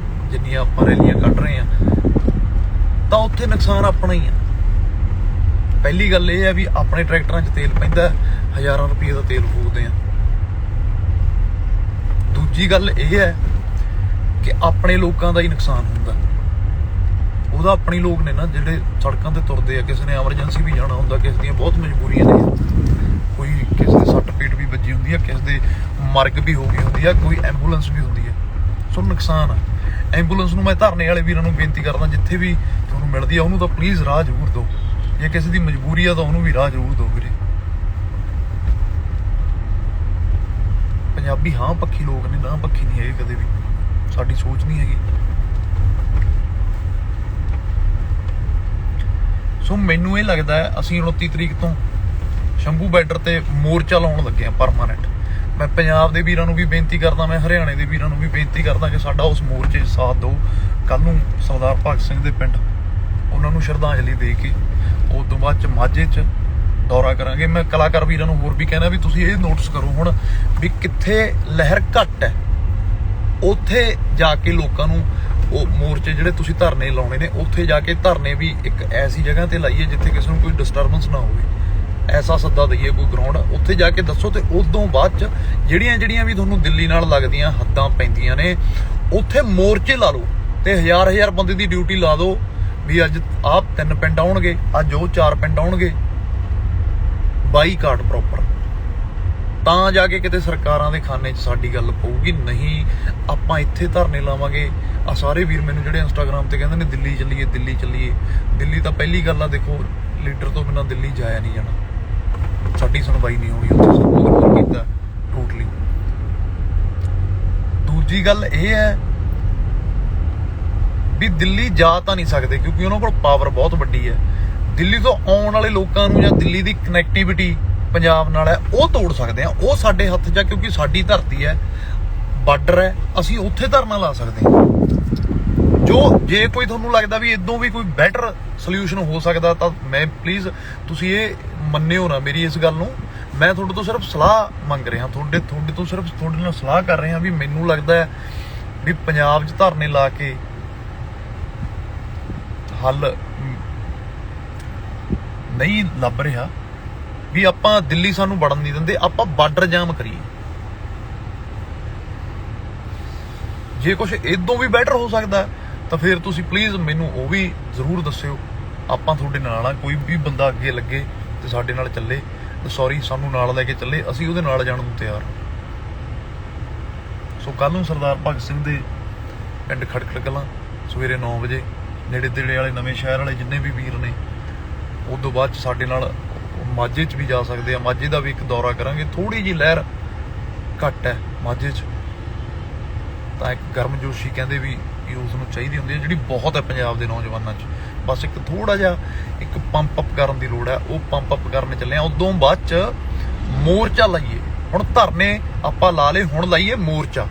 ਜਿੰਨੀਆਂ ਆਪਾਂ ਰੈਲੀਆਂ ਕੱਢ ਰਹੇ ਆ, ਤਾਂ ਉੱਥੇ ਨੁਕਸਾਨ ਆਪਣਾ ਹੀ ਆ। ਪਹਿਲੀ ਗੱਲ ਇਹ ਹੈ ਵੀ ਆਪਣੇ ਟਰੈਕਟਰਾਂ 'ਚ ਤੇਲ ਪੈਂਦਾ, ਹਜ਼ਾਰਾਂ ਰੁਪਏ ਦਾ ਤੇਲ ਫੂਕਦੇ ਆ। ਦੂਜੀ ਗੱਲ ਇਹ ਹੈ ਕਿ ਆਪਣੇ ਲੋਕਾਂ ਦਾ ਹੀ ਨੁਕਸਾਨ ਹੁੰਦਾ। ਉਹਦਾ ਆਪਣੇ ਲੋਕ ਨੇ ਨਾ ਜਿਹੜੇ ਸੜਕਾਂ ਤੇ ਤੁਰਦੇ ਆ, ਕਿਸੇ ਨੇ ਐਮਰਜੈਂਸੀ ਵੀ ਜਾਣਾ ਹੁੰਦਾ, ਕਿਸੇ ਦੀਆਂ ਬਹੁਤ ਮਜਬੂਰੀਆਂ ਨੇ, ਕੋਈ ਕਿਸੇ ਦੇ ਸੱਟ ਪੇਟ ਵੀ ਵੱਜੀ ਹੁੰਦੀ ਆ, ਕਿਸੇ ਦੇ ਮਰਗ ਵੀ ਹੋ ਗਈ ਹੁੰਦੀ ਆ, ਕੋਈ ਐਂਬੂਲੈਂਸ ਵੀ ਹੁੰਦੀ ਆ, ਸੋ ਨੁਕਸਾਨ ਆ। ਐਂਬੂਲੈਂਸ ਨੂੰ ਮੈਂ ਧਰਨੇ ਵਾਲੇ ਵੀਰਾਂ ਨੂੰ ਬੇਨਤੀ ਕਰਦਾ, ਜਿੱਥੇ ਵੀ ਤੁਹਾਨੂੰ ਮਿਲਦੀ ਆ ਉਹਨੂੰ ਤਾਂ ਪਲੀਜ਼ ਰਾਹ ਜ਼ਰੂਰ ਦਿਓ। ਜੇ ਕਿਸੇ ਦੀ ਮਜਬੂਰੀ ਆ ਤਾਂ ਉਹਨੂੰ ਵੀ ਰਾਹ ਜ਼ਰੂਰ ਦਿਓ ਵੀਰੇ। ਪੰਜਾਬੀ ਹਾਂ ਪੱਖੀ ਲੋਕ ਨੇ, ਨਾ ਪੱਖੀ ਨਹੀਂ ਹੈਗੇ ਕਦੇ ਵੀ, ਸਾਡੀ ਸੋਚ ਨਹੀਂ ਹੈਗੀ। ਸੋ ਮੈਨੂੰ ਇਹ ਲੱਗਦਾ ਹੈ ਅਸੀਂ 29 ਤਰੀਕ ਤੋਂ ਸ਼ੰਭੂ ਬਾਰਡਰ ਤੇ ਮੋਰਚਾ ਲਾਉਣ ਲੱਗੇ ਆ ਪਰਮਾਨੈਂਟ। ਮੈਂ ਪੰਜਾਬ ਦੇ ਵੀਰਾਂ ਨੂੰ ਵੀ ਬੇਨਤੀ ਕਰਦਾ, ਮੈਂ ਹਰਿਆਣੇ ਦੇ ਵੀਰਾਂ ਨੂੰ ਵੀ ਬੇਨਤੀ ਕਰਦਾ ਕਿ ਸਾਡਾ ਉਸ ਮੋਰਚੇ 'ਚ ਸਾਥ ਦਿਓ। ਕੱਲ ਨੂੰ ਸਰਦਾਰ ਭਗਤ ਸਿੰਘ ਦੇ ਪਿੰਡ ਉਹਨਾਂ ਨੂੰ ਸ਼ਰਧਾਂਜਲੀ ਦੇ ਕੇ ਉਸ ਤੋਂ ਬਾਅਦ 'ਚ ਮਾਝੇ 'ਚ ਦੌਰਾ ਕਰਾਂਗੇ। ਮੈਂ ਕਲਾਕਾਰ ਵੀਰਾਂ ਨੂੰ ਹੋਰ ਵੀ ਕਹਿਣਾ ਵੀ ਤੁਸੀਂ ਇਹ ਨੋਟਿਸ ਕਰੋ ਹੁਣ ਵੀ ਕਿੱਥੇ ਲਹਿਰ ਘੱਟ ਹੈ, ਉੱਥੇ ਜਾ ਕੇ ਲੋਕਾਂ ਨੂੰ ਉਹ ਮੋਰਚੇ ਜਿਹੜੇ ਤੁਸੀਂ ਧਰਨੇ ਲਾਉਣੇ ਨੇ, ਉੱਥੇ ਜਾ ਕੇ ਧਰਨੇ ਵੀ ਇੱਕ ਐਸੀ ਜਗ੍ਹਾ ਤੇ ਲਾਈਏ ਜਿੱਥੇ ਕਿਸੇ ਨੂੰ ਕੋਈ ਡਿਸਟਰਬੈਂਸ ਨਾ ਹੋਵੇ। ਐਸਾ ਸੱਦਾ ਦਈਏ ਕੋਈ ਗਰਾਊਂਡ, ਉੱਥੇ ਜਾ ਕੇ ਦੱਸੋ। ਤੇ ਉਸ ਤੋਂ ਬਾਅਦ 'ਚ ਜਿਹੜੀਆਂ ਵੀ ਤੁਹਾਨੂੰ ਦਿੱਲੀ ਨਾਲ ਲੱਗਦੀਆਂ ਹੱਦਾਂ ਪੈਂਦੀਆਂ ਨੇ, ਉੱਥੇ ਮੋਰਚੇ ਲਾ ਲਓ ਤੇ 1000 ਬੰਦੇ ਦੀ ਡਿਊਟੀ ਲਾ ਦਿਓ ਵੀ ਅੱਜ ਆਹ 3 ਪਿੰਡ ਆਉਣਗੇ, ਅੱਜ ਉਹ 4 ਪਿੰਡ ਆਉਣਗੇ, ਬਾਈਕਾਟ ਪ੍ਰੋਪਰ। ਤਾਂ ਜਾ ਕੇ ਕਿਤੇ ਸਰਕਾਰਾਂ ਦੇ ਖਾਨੇ 'ਚ ਸਾਡੀ ਗੱਲ ਪਊਗੀ। ਨਹੀਂ ਆਪਾਂ ਇੱਥੇ ਧਰਨੇ ਲਾਵਾਂਗੇ। ਆ ਸਾਰੇ ਵੀਰ ਮੈਨੂੰ ਜਿਹੜੇ ਇੰਸਟਾਗ੍ਰਾਮ ਤੇ ਕਹਿੰਦੇ ਨੇ ਦਿੱਲੀ ਚੱਲੀਏ, ਦਿੱਲੀ ਚੱਲੀਏ, ਦਿੱਲੀ ਤਾਂ ਪਹਿਲੀ ਗੱਲ ਆ, ਦੇਖੋ ਲੀਡਰ ਤੋਂ ਬਿਨਾਂ ਦਿੱਲੀ ਜਾਇਆ ਨਹੀਂ ਜਾਣਾ, ਸਾਡੀ ਸੁਣਵਾਈ ਨਹੀਂ ਹੋਣੀ ਉੱਥੇ, ਸਭ ਕੁਝ ਇਗਨੋਰ ਕੀਤਾ ਟੋਟਲੀ। ਦੂਜੀ ਗੱਲ ਇਹ ਹੈ ਵੀ ਦਿੱਲੀ ਜਾ ਤਾਂ ਨਹੀਂ ਸਕਦੇ ਕਿਉਂਕਿ ਉਹਨਾਂ ਕੋਲ ਪਾਵਰ ਬਹੁਤ ਵੱਡੀ ਹੈ। ਦਿੱਲੀ ਤੋਂ ਆਉਣ ਵਾਲੇ ਲੋਕਾਂ ਨੂੰ ਜਾਂ ਦਿੱਲੀ ਦੀ ਕਨੈਕਟੀਵਿਟੀ ਪੰਜਾਬ ਨਾਲ ਹੈ ਉਹ ਤੋੜ ਸਕਦੇ ਆ, ਉਹ ਸਾਡੇ ਹੱਥ 'ਚ, ਕਿਉਂਕਿ ਸਾਡੀ ਧਰਤੀ ਹੈ, ਬਾਰਡਰ ਹੈ, ਅਸੀਂ ਉੱਥੇ ਧਰਨਾ ਲਾ ਸਕਦੇ ਹਾਂ। ਜੇ ਕੋਈ ਤੁਹਾਨੂੰ ਲੱਗਦਾ ਵੀ ਇਦੋਂ ਵੀ ਕੋਈ ਬੈਟਰ ਸੋਲਿਊਸ਼ਨ ਹੋ ਸਕਦਾ ਤਾਂ ਮੈਂ ਪਲੀਜ਼ ਤੁਸੀਂ ਇਹ ਮੰਨਿਓ ਨਾ ਮੇਰੀ ਇਸ ਗੱਲ ਨੂੰ। ਮੈਂ ਤੁਹਾਡੇ ਤੋਂ ਸਿਰਫ ਸਲਾਹ ਮੰਗ ਰਿਹਾ, ਤੁਹਾਡੇ ਤੋਂ ਸਿਰਫ ਤੁਹਾਡੇ ਨਾਲ ਸਲਾਹ ਕਰ ਰਿਹਾ ਵੀ ਮੈਨੂੰ ਲੱਗਦਾ ਹੈ ਵੀ ਪੰਜਾਬ 'ਚ ਧਰਨੇ ਲਾ ਕੇ ਹੱਲ ਨਹੀਂ ਲੱਭ ਰਿਹਾ, ਵੀ ਆਪਾਂ ਦਿੱਲੀ ਸਾਨੂੰ ਵੜਨ ਨਹੀਂ ਦਿੰਦੇ, ਆਪਾਂ ਬਾਰਡਰ ਜਾਮ ਕਰੀਏ। ਜੇ ਕੁਝ ਇਦੋਂ ਵੀ ਬੈਟਰ ਹੋ ਸਕਦਾ ਤਾਂ ਫਿਰ ਤੁਸੀਂ ਪਲੀਜ਼ ਮੈਨੂੰ ਉਹ ਵੀ ਜ਼ਰੂਰ ਦੱਸਿਓ। ਆਪਾਂ ਤੁਹਾਡੇ ਨਾਲ ਆ, ਕੋਈ ਵੀ ਬੰਦਾ ਅੱਗੇ ਲੱਗੇ ਤੇ ਸਾਡੇ ਨਾਲ ਚੱਲੇ, ਸੌਰੀ ਸਾਨੂੰ ਨਾਲ ਲੈ ਕੇ ਚੱਲੇ, ਅਸੀਂ ਉਹਦੇ ਨਾਲ ਜਾਣ ਨੂੰ ਤਿਆਰ ਹਾਂ। ਸੋ ਕੱਲ੍ਹ ਨੂੰ ਸਰਦਾਰ ਭਗਤ ਸਿੰਘ ਦੇ ਪਿੰਡ ਖਟਕੜ ਕਲਾਂ ਸਵੇਰੇ 9 ਵਜੇ ਨੇੜੇ ਤੇੜੇ ਵਾਲੇ ਨਵੇਂ ਸ਼ਹਿਰ ਵਾਲੇ ਜਿੰਨੇ ਵੀ ਵੀਰ ਨੇ, ਉਸ ਤੋਂ ਬਾਅਦ 'ਚ ਸਾਡੇ ਨਾਲ ਮਾਝੇ 'ਚ ਵੀ ਜਾ ਸਕਦੇ ਆ। ਮਾਝੇ ਦਾ ਵੀ ਇੱਕ ਦੌਰਾ ਕਰਾਂਗੇ। ਥੋੜ੍ਹੀ ਜਿਹੀ ਲਹਿਰ ਘੱਟ ਹੈ ਮਾਝੇ 'ਚ, ਤਾਂ ਇੱਕ ਗਰਮਜੋਸ਼ੀ ਕਹਿੰਦੇ ਵੀ ਉਸ ਨੂੰ ਚਾਹੀਦੀ ਹੁੰਦੀ ਹੈ, ਜਿਹੜੀ ਬਹੁਤ ਹੈ ਪੰਜਾਬ ਦੇ ਨੌਜਵਾਨਾਂ 'ਚ। ਬਸ ਇੱਕ ਥੋੜ੍ਹਾ ਜਿਹਾ ਇੱਕ ਪੰਪ ਅਪ ਕਰਨ ਦੀ ਲੋੜ ਹੈ, ਉਹ ਪੰਪ ਅਪ ਕਰਨ ਚੱਲੇ ਆ। ਉਦੋਂ ਬਾਅਦ 'ਚ ਮੋਰਚਾ ਲਾਈਏ। ਹੁਣ ਧਰਨੇ ਆਪਾਂ ਲਾ ਲਏ, ਹੁਣ ਲਾਈਏ ਮੋਰਚਾ,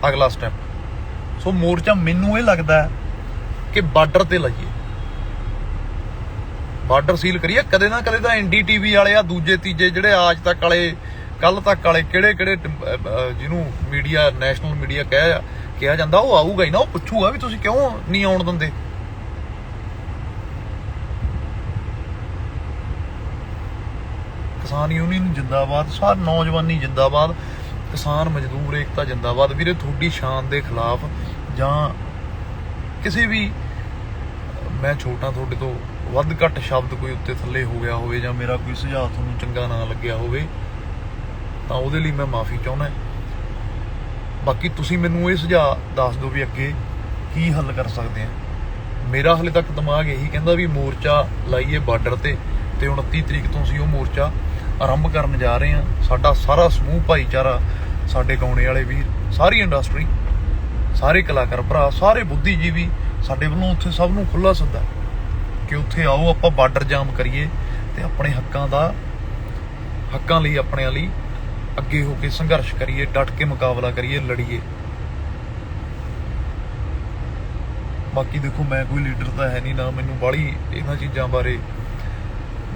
ਅਗਲਾ ਸਟੈਪ। ਸੋ ਮੋਰਚਾ ਮੈਨੂੰ ਇਹ ਲੱਗਦਾ ਕਿ ਬਾਰਡਰ ਤੇ ਲਾਈਏ, ਬਾਰਡਰ ਸੀਲ ਕਰੀਏ। ਕਦੇ ਨਾ ਕਦੇ ਤਾਂ NDTV ਵਾਲੇ ਆ, ਦੂਜੇ ਤੀਜੇ ਜਿਹੜੇ ਆਜ ਤੱਕ ਵਾਲੇ, ਕੱਲ ਤੱਕ ਵਾਲੇ, ਕਿਹੜੇ ਜਿਹਨੂੰ ਮੀਡੀਆ, ਨੈਸ਼ਨਲ ਮੀਡੀਆ ਕਿਹਾ ਜਾਂਦਾ, ਉਹ ਆਊਗਾ ਹੀ ਨਾ, ਉਹ ਪੁੱਛੂਗਾ ਵੀ ਤੁਸੀਂ ਕਿਉਂ ਨਹੀਂ ਆਉਣ ਦਿੰਦੇ। ਕਿਸਾਨ ਯੂਨੀਅਨ ਜਿੰਦਾਬਾਦ, ਸਾਰ ਨੌਜਵਾਨੀ ਜਿੰਦਾਬਾਦ, ਕਿਸਾਨ ਮਜ਼ਦੂਰ ਏਕਤਾ ਜਿੰਦਾਬਾਦ। ਵੀਰੇ ਤੁਹਾਡੀ ਸ਼ਾਨ ਦੇ ਖਿਲਾਫ ਜਾਂ ਕਿਸੇ ਵੀ, ਮੈਂ ਛੋਟਾ, ਤੁਹਾਡੇ ਤੋਂ ਵੱਧ ਘੱਟ ਸ਼ਬਦ ਕੋਈ ਉੱਤੇ ਥੱਲੇ ਹੋ ਗਿਆ ਹੋਵੇ, ਜਾਂ ਮੇਰਾ ਕੋਈ ਸੁਝਾਅ ਤੁਹਾਨੂੰ ਚੰਗਾ ਨਾ ਲੱਗਿਆ ਹੋਵੇ, ਤਾਂ ਉਹਦੇ ਲਈ ਮੈਂ ਮਾਫੀ ਚਾਹੁੰਦਾ। ਬਾਕੀ ਤੁਸੀਂ ਮੈਨੂੰ ਇਹ ਸੁਝਾਅ ਦੱਸ ਦਿਓ ਵੀ ਅੱਗੇ ਕੀ ਹੱਲ ਕਰ ਸਕਦੇ ਆ। ਮੇਰਾ ਹਾਲੇ ਤੱਕ ਦਿਮਾਗ ਇਹੀ ਕਹਿੰਦਾ ਵੀ ਮੋਰਚਾ ਲਾਈਏ ਬਾਰਡਰ ਤੇ 29 ਤਰੀਕ ਤੋਂ ਅਸੀਂ ਉਹ ਮੋਰਚਾ ਆਰੰਭ ਕਰਨ ਜਾ ਰਹੇ ਹਾਂ। ਸਾਡਾ ਸਾਰਾ ਸਮੂਹ ਭਾਈਚਾਰਾ, ਸਾਡੇ ਗਾਉਣੇ ਵਾਲੇ ਵੀਰ, ਸਾਰੀ ਇੰਡਸਟਰੀ, ਸਾਰੇ ਕਲਾਕਾਰ ਭਰਾ, ਸਾਰੇ ਬੁੱਧੀਜੀਵੀ, ਸਾਡੇ ਵੱਲੋਂ ਉੱਥੇ ਸਭ ਨੂੰ ਖੁੱਲ੍ਹਾ ਸੱਦਾ ਕਿ ਉੱਥੇ ਆਓ, ਆਪਾਂ ਬਾਰਡਰ ਜਾਮ ਕਰੀਏ ਤੇ ਆਪਣੇ ਹੱਕਾਂ ਲਈ, ਆਪਣਿਆਂ ਲਈ ਅੱਗੇ ਹੋ ਕੇ ਸੰਘਰਸ਼ ਕਰੀਏ, ਡਟ ਕੇ ਮੁਕਾਬਲਾ ਕਰੀਏ, ਲੜੀਏ। ਬਾਕੀ ਦੇਖੋ, ਮੈਂ ਕੋਈ ਲੀਡਰ ਤਾਂ ਹੈ ਨਹੀਂ, ਨਾ ਮੈਨੂੰ ਬਾਹਲੀ ਇਹਨਾਂ ਚੀਜ਼ਾਂ ਬਾਰੇ,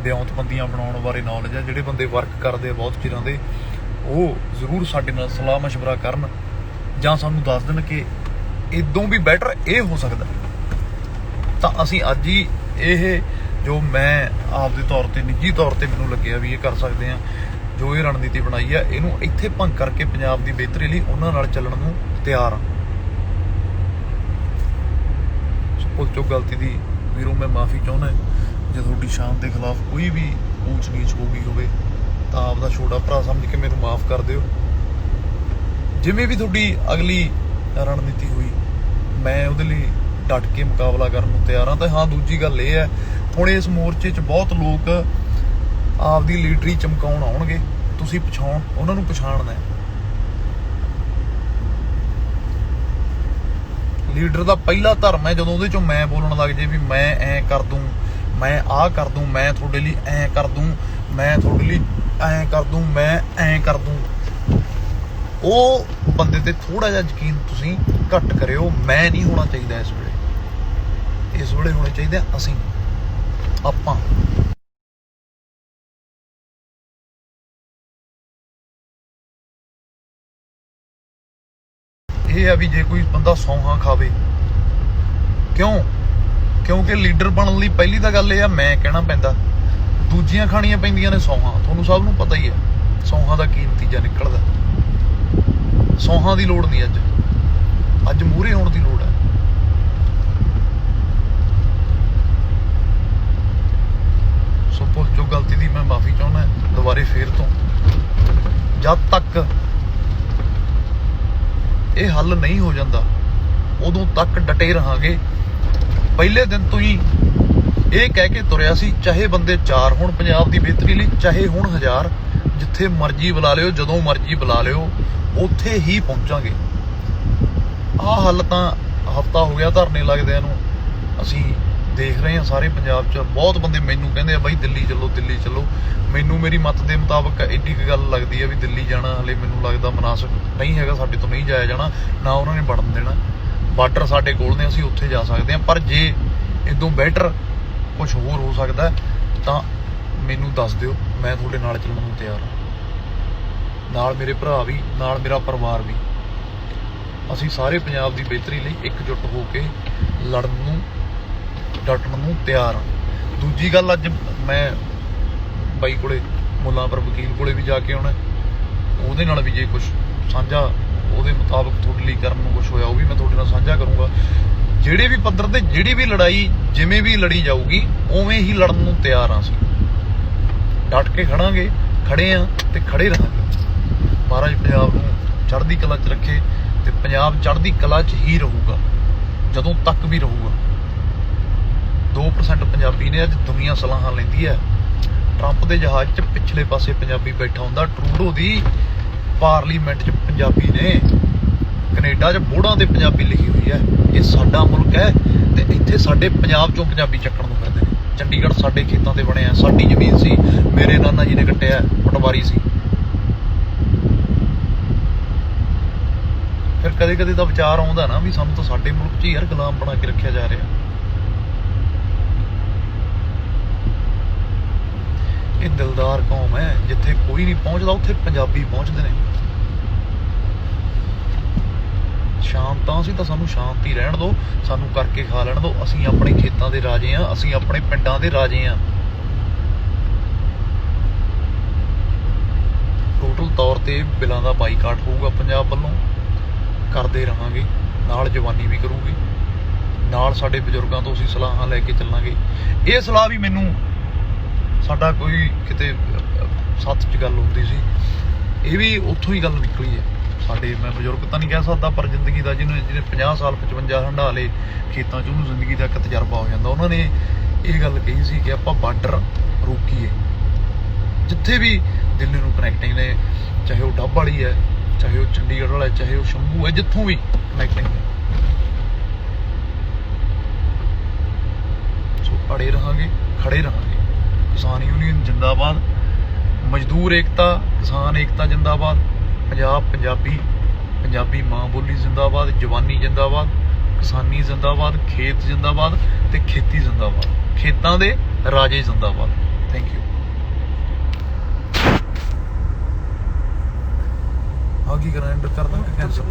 ਬਿਆਨਤਬੰਦੀਆਂ ਬਣਾਉਣ ਬਾਰੇ ਨੌਲੇਜ ਹੈ। ਜਿਹੜੇ ਬੰਦੇ ਵਰਕ ਕਰਦੇ ਆ ਬਹੁਤ ਚਿਰਾਂ ਦੇ, ਉਹ ਜ਼ਰੂਰ ਸਾਡੇ ਨਾਲ ਸਲਾਹ ਮਸ਼ਵਰਾ ਕਰਨ, ਜਾਂ ਸਾਨੂੰ ਦੱਸ ਦੇਣ ਕਿ ਇਦੋਂ ਵੀ ਬੈਟਰ ਇਹ ਹੋ ਸਕਦਾ, ਤਾਂ ਅਸੀਂ ਅੱਜ ਹੀ ਇਹ ਜੋ ਮੈਂ ਆਪਦੇ ਤੌਰ ਤੇ, ਨਿੱਜੀ ਤੌਰ ਤੇ ਮੈਨੂੰ ਲੱਗਿਆ ਵੀ ਇਹ ਕਰ ਸਕਦੇ ਹਾਂ, ਜੋ ਇਹ ਰਣਨੀਤੀ ਬਣਾਈ ਆ, ਇਹਨੂੰ ਇੱਥੇ ਭੰਗ ਕਰਕੇ ਪੰਜਾਬ ਦੀ ਬਿਹਤਰੀ ਲਈ ਉਹਨਾਂ ਨਾਲ ਚੱਲਣ ਨੂੰ ਤਿਆਰ ਹਾਂ। ਭੁੱਲ ਚੁੱਕ ਗਲਤੀ ਦੀ ਵੀਰੋ ਮੈਂ ਮਾਫੀ ਚਾਹੁੰਦਾ। ਜੇ ਤੁਹਾਡੀ ਸ਼ਾਨ ਦੇ ਖਿਲਾਫ ਕੋਈ ਵੀ ਊਚ ਨੀਚ ਹੋ ਗਈ ਹੋਵੇ ਤਾਂ ਆਪਦਾ ਛੋਟਾ ਭਰਾ ਸਮਝ ਕੇ ਮੈਨੂੰ ਮਾਫ ਕਰ ਦਿਓ। ਜਿਵੇਂ ਵੀ ਤੁਹਾਡੀ ਅਗਲੀ ਰਣਨੀਤੀ ਹੋਈ, ਮੈਂ ਉਹਦੇ ਲਈ ਡਟ ਕੇ ਮੁਕਾਬਲਾ ਕਰਨ ਨੂੰ ਤਿਆਰ ਹਾਂ। ਤੇ ਹਾਂ, ਦੂਜੀ ਗੱਲ ਇਹ ਹੈ, ਹੁਣ ਇਸ ਮੋਰਚੇ 'ਚ ਬਹੁਤ ਲੋਕ ਆਪਦੀ ਲੀਡਰੀ ਚਮਕਾਉਣ ਆਉਣਗੇ, ਤੁਸੀਂ ਉਹਨਾਂ ਨੂੰ ਪਛਾਣਨਾ ਹੈ। ਲੀਡਰ ਦਾ ਪਹਿਲਾ ਧਰਮ ਹੈ ਜਦੋਂ ਉਹਦੇ 'ਚੋਂ ਮੈਂ ਬੋਲਣ ਲੱਗ ਜੇ ਵੀ ਮੈਂ ਐਂ ਕਰ ਦੂੰ, ਮੈਂ ਆਹ ਕਰ ਦੂੰ, ਮੈਂ ਤੁਹਾਡੇ ਲਈ ਐਂ ਕਰ ਦੂੰ, ਮੈਂ ਤੁਹਾਡੇ ਲਈ ਐਂ ਕਰ ਦੂੰ, ਮੈਂ ਐਂ ਕਰ ਦੂੰ, ਉਹ ਬੰਦੇ ਤੇ ਥੋੜਾ ਜਿਹਾ ਯਕੀਨ ਤੁਸੀਂ ਘੱਟ ਕਰਿਓ। ਮੈਂ ਨਹੀਂ ਹੋਣਾ ਚਾਹੀਦਾ ਇਸ ਵੇਲੇ ਹੋਣੇ ਚਾਹੀਦੇ ਅਸੀਂ, ਆਪਾਂ। ਇਹ ਆ ਵੀ ਜੇ ਕੋਈ ਬੰਦਾ ਸੌਹਾਂ ਖਾਵੇ, ਕਿਉਂਕਿ ਲੀਡਰ ਬਣਨ ਲਈ ਪਹਿਲੀ ਤਾਂ ਗੱਲ ਇਹ ਆ, ਮੈਂ ਕਹਿਣਾ ਪੈਂਦਾ, ਦੂਜੀਆਂ ਖਾਣੀਆਂ ਪੈਂਦੀਆਂ ਨੇ ਸੌਹਾਂ। ਤੁਹਾਨੂੰ ਸਭ ਨੂੰ ਪਤਾ ਹੀ ਹੈ ਸੌਹਾਂ ਦਾ ਕੀ ਨਤੀਜਾ ਨਿਕਲਦਾ। ਸੌਹਾਂ ਦੀ ਲੋੜ ਨਹੀਂ, ਅੱਜ ਮੂਹਰੇ ਹੋਣ ਦੀ ਲੋੜ ਹੈ। ਸੋ ਭੁੱਲ ਚੁੱਕ ਗਲਤੀ ਦੀ ਮੈਂ ਮਾਫੀ ਚਾਹੁੰਦਾ ਦੁਬਾਰੇ ਫੇਰ ਤੋਂ। ਜਦ ਤੱਕ ਇਹ ਹੱਲ ਨਹੀਂ ਹੋ ਜਾਂਦਾ, ਉਦੋਂ ਤੱਕ ਡਟੇ ਰਹਾਂਗੇ। ਪਹਿਲੇ ਦਿਨ ਤੋਂ ਹੀ ਇਹ ਕਹਿ ਕੇ ਤੁਰਿਆ ਸੀ, ਚਾਹੇ ਬੰਦੇ 4 ਹੋਣ ਪੰਜਾਬ ਦੀ ਬਿਹਤਰੀ ਲਈ, ਚਾਹੇ ਹੁਣ 1000, ਜਿੱਥੇ ਮਰਜ਼ੀ ਬੁਲਾ ਲਿਓ, ਜਦੋਂ ਮਰਜ਼ੀ ਬੁਲਾ ਲਿਓ, ਉੱਥੇ ਹੀ ਪਹੁੰਚਾਂਗੇ। ਆਹ ਹੱਲ ਤਾਂ ਹਫ਼ਤਾ ਹੋ ਗਿਆ ਧਰਨੇ ਲੱਗਦਿਆਂ ਨੂੰ, ਅਸੀਂ ਦੇਖ ਰਹੇ ਹਾਂ ਸਾਰੇ ਪੰਜਾਬ 'ਚ। ਬਹੁਤ ਬੰਦੇ ਮੈਨੂੰ ਕਹਿੰਦੇ ਆ ਬਾਈ ਦਿੱਲੀ ਚੱਲੋ, ਦਿੱਲੀ ਚੱਲੋ। ਮੈਨੂੰ ਮੇਰੀ ਮੱਤ ਦੇ ਮੁਤਾਬਕ ਐਡੀ ਕੁ ਗੱਲ ਲੱਗਦੀ ਹੈ ਵੀ ਦਿੱਲੀ ਜਾਣਾ ਹਲੇ ਮੈਨੂੰ ਲੱਗਦਾ ਮੁਨਾਸਿਬ ਨਹੀਂ ਹੈਗਾ, ਸਾਡੇ ਤੋਂ ਨਹੀਂ ਜਾਇਆ ਜਾਣਾ, ਨਾ ਉਹਨਾਂ ਨੇ ਬਣਨ ਦੇਣਾ। ਬਾਰਡਰ ਸਾਡੇ ਕੋਲ ਨੇ, ਅਸੀਂ ਉੱਥੇ ਜਾ ਸਕਦੇ ਹਾਂ। ਪਰ ਜੇ ਇਦੋਂ ਬੈਟਰ ਕੁਝ ਹੋਰ ਹੋ ਸਕਦਾ ਤਾਂ ਮੈਨੂੰ ਦੱਸ ਦਿਓ, ਮੈਂ ਤੁਹਾਡੇ ਨਾਲ ਚੱਲਣ ਨੂੰ ਤਿਆਰ ਹਾਂ। ਨਾਲ ਮੇਰੇ ਭਰਾ ਵੀ, ਨਾਲ ਮੇਰਾ ਪਰਿਵਾਰ ਵੀ। ਅਸੀਂ ਸਾਰੇ ਪੰਜਾਬ ਦੀ ਬਿਹਤਰੀ ਲਈ ਇਕਜੁੱਟ ਹੋ ਕੇ ਲੜਨ ਨੂੰ, ਡਟਣ ਨੂੰ ਤਿਆਰ ਹਾਂ। ਦੂਜੀ ਗੱਲ, ਅੱਜ ਮੈਂ ਬਾਈ ਕੋਲੇ, ਮੁੱਲਾਂਪੁਰ ਵਕੀਲ ਕੋਲੇ ਵੀ ਜਾ ਕੇ ਆਉਣਾ, ਉਹਦੇ ਨਾਲ ਵੀ ਜੇ ਕੁਝ ਸਾਂਝਾ ਉਹਦੇ ਮੁਤਾਬਕ ਤੁਹਾਡੇ ਲਈ ਕਰਨ ਨੂੰ ਕੁਝ ਹੋਇਆ, ਉਹ ਵੀ ਮੈਂ ਤੁਹਾਡੇ ਨਾਲ ਸਾਂਝਾ ਕਰੂੰਗਾ। ਜਿਹੜੇ ਵੀ ਪੱਧਰ ਤੇ ਜਿਹੜੀ ਵੀ ਲੜਾਈ ਜਿਵੇਂ ਵੀ ਲੜੀ ਜਾਊਗੀ, ਉਵੇਂ ਹੀ ਲੜਨ ਨੂੰ ਤਿਆਰ ਹਾਂ ਅਸੀਂ। ਡਟ ਕੇ ਖੜੇ ਆ ਤੇ ਖੜੇ ਰਹਾਂਗੇ। ਮਹਾਰਾਜ ਪੰਜਾਬ ਨੂੰ ਚੜ੍ਹਦੀ ਕਲਾ 'ਚ ਰੱਖੇ ਤੇ ਪੰਜਾਬ ਚੜ੍ਹਦੀ ਕਲਾ 'ਚ ਹੀ ਰਹੂਗਾ ਜਦੋਂ ਤੱਕ ਵੀ ਰਹੂਗਾ। 2% ਪੰਜਾਬੀ ਨੇ, ਅੱਜ ਦੁਨੀਆ ਸਲਾਹਾਂ ਲੈਂਦੀ ਹੈ। ਟਰੰਪ ਦੇ ਜਹਾਜ਼ 'ਚ ਪਿਛਲੇ ਪਾਸੇ ਪੰਜਾਬੀ ਬੈਠਾ ਹੁੰਦਾ, ਟਰੂਡੋ ਦੀ ਪਾਰਲੀਮੈਂਟ 'ਚ ਪੰਜਾਬੀ ਨੇ, ਕੈਨੇਡਾ 'ਚ ਬੋਰਡਾਂ ਤੇ ਪੰਜਾਬੀ ਲਿਖੀ ਹੋਈ ਹੈ। ਇਹ ਸਾਡਾ ਮੁਲਕ ਹੈ ਤੇ ਇੱਥੇ ਸਾਡੇ ਪੰਜਾਬ 'ਚੋਂ ਪੰਜਾਬੀ ਚੱਕਣ ਨੂੰ ਫਿਰਦੇ ਨੇ। ਚੰਡੀਗੜ੍ਹ ਸਾਡੇ ਖੇਤਾਂ ਤੇ ਬਣਿਆ, ਸਾਡੀ ਜ਼ਮੀਨ ਸੀ, ਮੇਰੇ ਨਾਨਾ ਜੀ ਨੇ ਕੱਟਿਆ, ਪਟਵਾਰੀ ਸੀ। ਫਿਰ ਕਦੇ ਕਦੇ ਤਾਂ ਵਿਚਾਰ ਆਉਂਦਾ ਨਾ ਵੀ ਸਾਨੂੰ ਤਾਂ ਸਾਡੇ ਮੁਲਕ 'ਚ ਹੀ ਯਾਰ ਗੁਲਾਮ ਬਣਾ ਕੇ ਰੱਖਿਆ ਜਾ ਰਿਹਾ। ਇਹ ਦਿਲਦਾਰ ਕੌਮ ਹੈ, ਜਿੱਥੇ ਕੋਈ ਨਹੀਂ ਪਹੁੰਚਦਾ ਉੱਥੇ ਪੰਜਾਬੀ ਪਹੁੰਚਦੇ ਨੇ। ਸ਼ਾਂਤਾਂ ਸੀ ਤਾਂ ਸਾਨੂੰ ਸ਼ਾਂਤੀ ਰਹਿਣ ਦਿਓ, ਸਾਨੂੰ ਕਰਕੇ ਖਾ ਲੈਣ ਦਿਓ। ਅਸੀਂ ਆਪਣੇ ਖੇਤਾਂ ਦੇ ਰਾਜੇ ਹਾਂ, ਅਸੀਂ ਆਪਣੇ ਪਿੰਡਾਂ ਦੇ ਰਾਜੇ ਹਾਂ। ਟੋਟਲ ਤੌਰ ਤੇ ਬਿੱਲਾਂ ਦਾ ਬਾਈਕਾਟ ਹੋਊਗਾ ਪੰਜਾਬ ਵੱਲੋਂ, ਕਰਦੇ ਰਹਾਂਗੇ। ਨਾਲ ਜਵਾਨੀ ਵੀ ਕਰੂਗੀ, ਨਾਲ ਸਾਡੇ ਬਜ਼ੁਰਗਾਂ ਤੋਂ ਅਸੀਂ ਸਲਾਹਾਂ ਲੈ ਕੇ ਚੱਲਾਂਗੇ। ਇਹ ਸਲਾਹ ਵੀ ਮੈਨੂੰ ਸਾਡਾ ਕੋਈ ਕਿਤੇ ਸੱਥ 'ਚ ਗੱਲ ਹੁੰਦੀ ਸੀ, ਇਹ ਵੀ ਉੱਥੋਂ ਹੀ ਗੱਲ ਨਿਕਲੀ ਹੈ। ਸਾਡੇ, ਮੈਂ ਬਜ਼ੁਰਗ ਤਾਂ ਨਹੀਂ ਕਹਿ ਸਕਦਾ, ਪਰ ਜ਼ਿੰਦਗੀ ਦਾ ਜਿਹਨੇ 50 ਸਾਲ 55 ਹੰਢਾ ਲਏ ਖੇਤਾਂ 'ਚ, ਉਹਨੂੰ ਜ਼ਿੰਦਗੀ ਦਾ ਇੱਕ ਤਜਰਬਾ ਹੋ ਜਾਂਦਾ। ਉਹਨਾਂ ਨੇ ਇਹ ਗੱਲ ਕਹੀ ਸੀ ਕਿ ਆਪਾਂ ਬਾਰਡਰ ਰੋਕੀਏ, ਜਿੱਥੇ ਵੀ ਦਿੱਲੀ ਨੂੰ ਕਨੈਕਟਿੰਗ ਨੇ, ਚਾਹੇ ਉਹ ਡੱਬ ਵਾਲੀ ਹੈ, ਚਾਹੇ ਉਹ ਚੰਡੀਗੜ੍ਹ ਵਾਲਾ, ਚਾਹੇ ਉਹ ਸ਼ੰਭੂ ਹੈ, ਜਿੱਥੋਂ ਵੀ ਕਨੈਕਟਿੰਗ ਹੈ। ਸੋ ਅੜੇ ਰਹਾਂਗੇ, ਖੜੇ ਰਹਾਂਗੇ। ਕਿਸਾਨ ਯੂਨੀਅਨ ਜਿੰਦਾਬਾਦ, ਮਜ਼ਦੂਰ ਏਕਤਾ, ਕਿਸਾਨ ਏਕਤਾ ਜਿੰਦਾਬਾਦ, ਪੰਜਾਬ ਪੰਜਾਬੀ, ਪੰਜਾਬੀ ਮਾਂ ਬੋਲੀ ਜਿੰਦਾਬਾਦ, ਜਵਾਨੀ ਜਿੰਦਾਬਾਦ, ਕਿਸਾਨੀ ਜਿੰਦਾਬਾਦ, ਖੇਤ ਜਿੰਦਾਬਾਦ ਤੇ ਖੇਤੀ ਜਿੰਦਾਬਾਦ, ਖੇਤਾਂ ਦੇ ਰਾਜੇ ਜਿੰਦਾਬਾਦ। Thank you. ਆ ਕੀ ਕਰਾਂ, ਐਂਟਰ ਕਰ ਦਾਂ ਕਿ ਕੈਂਸਲ?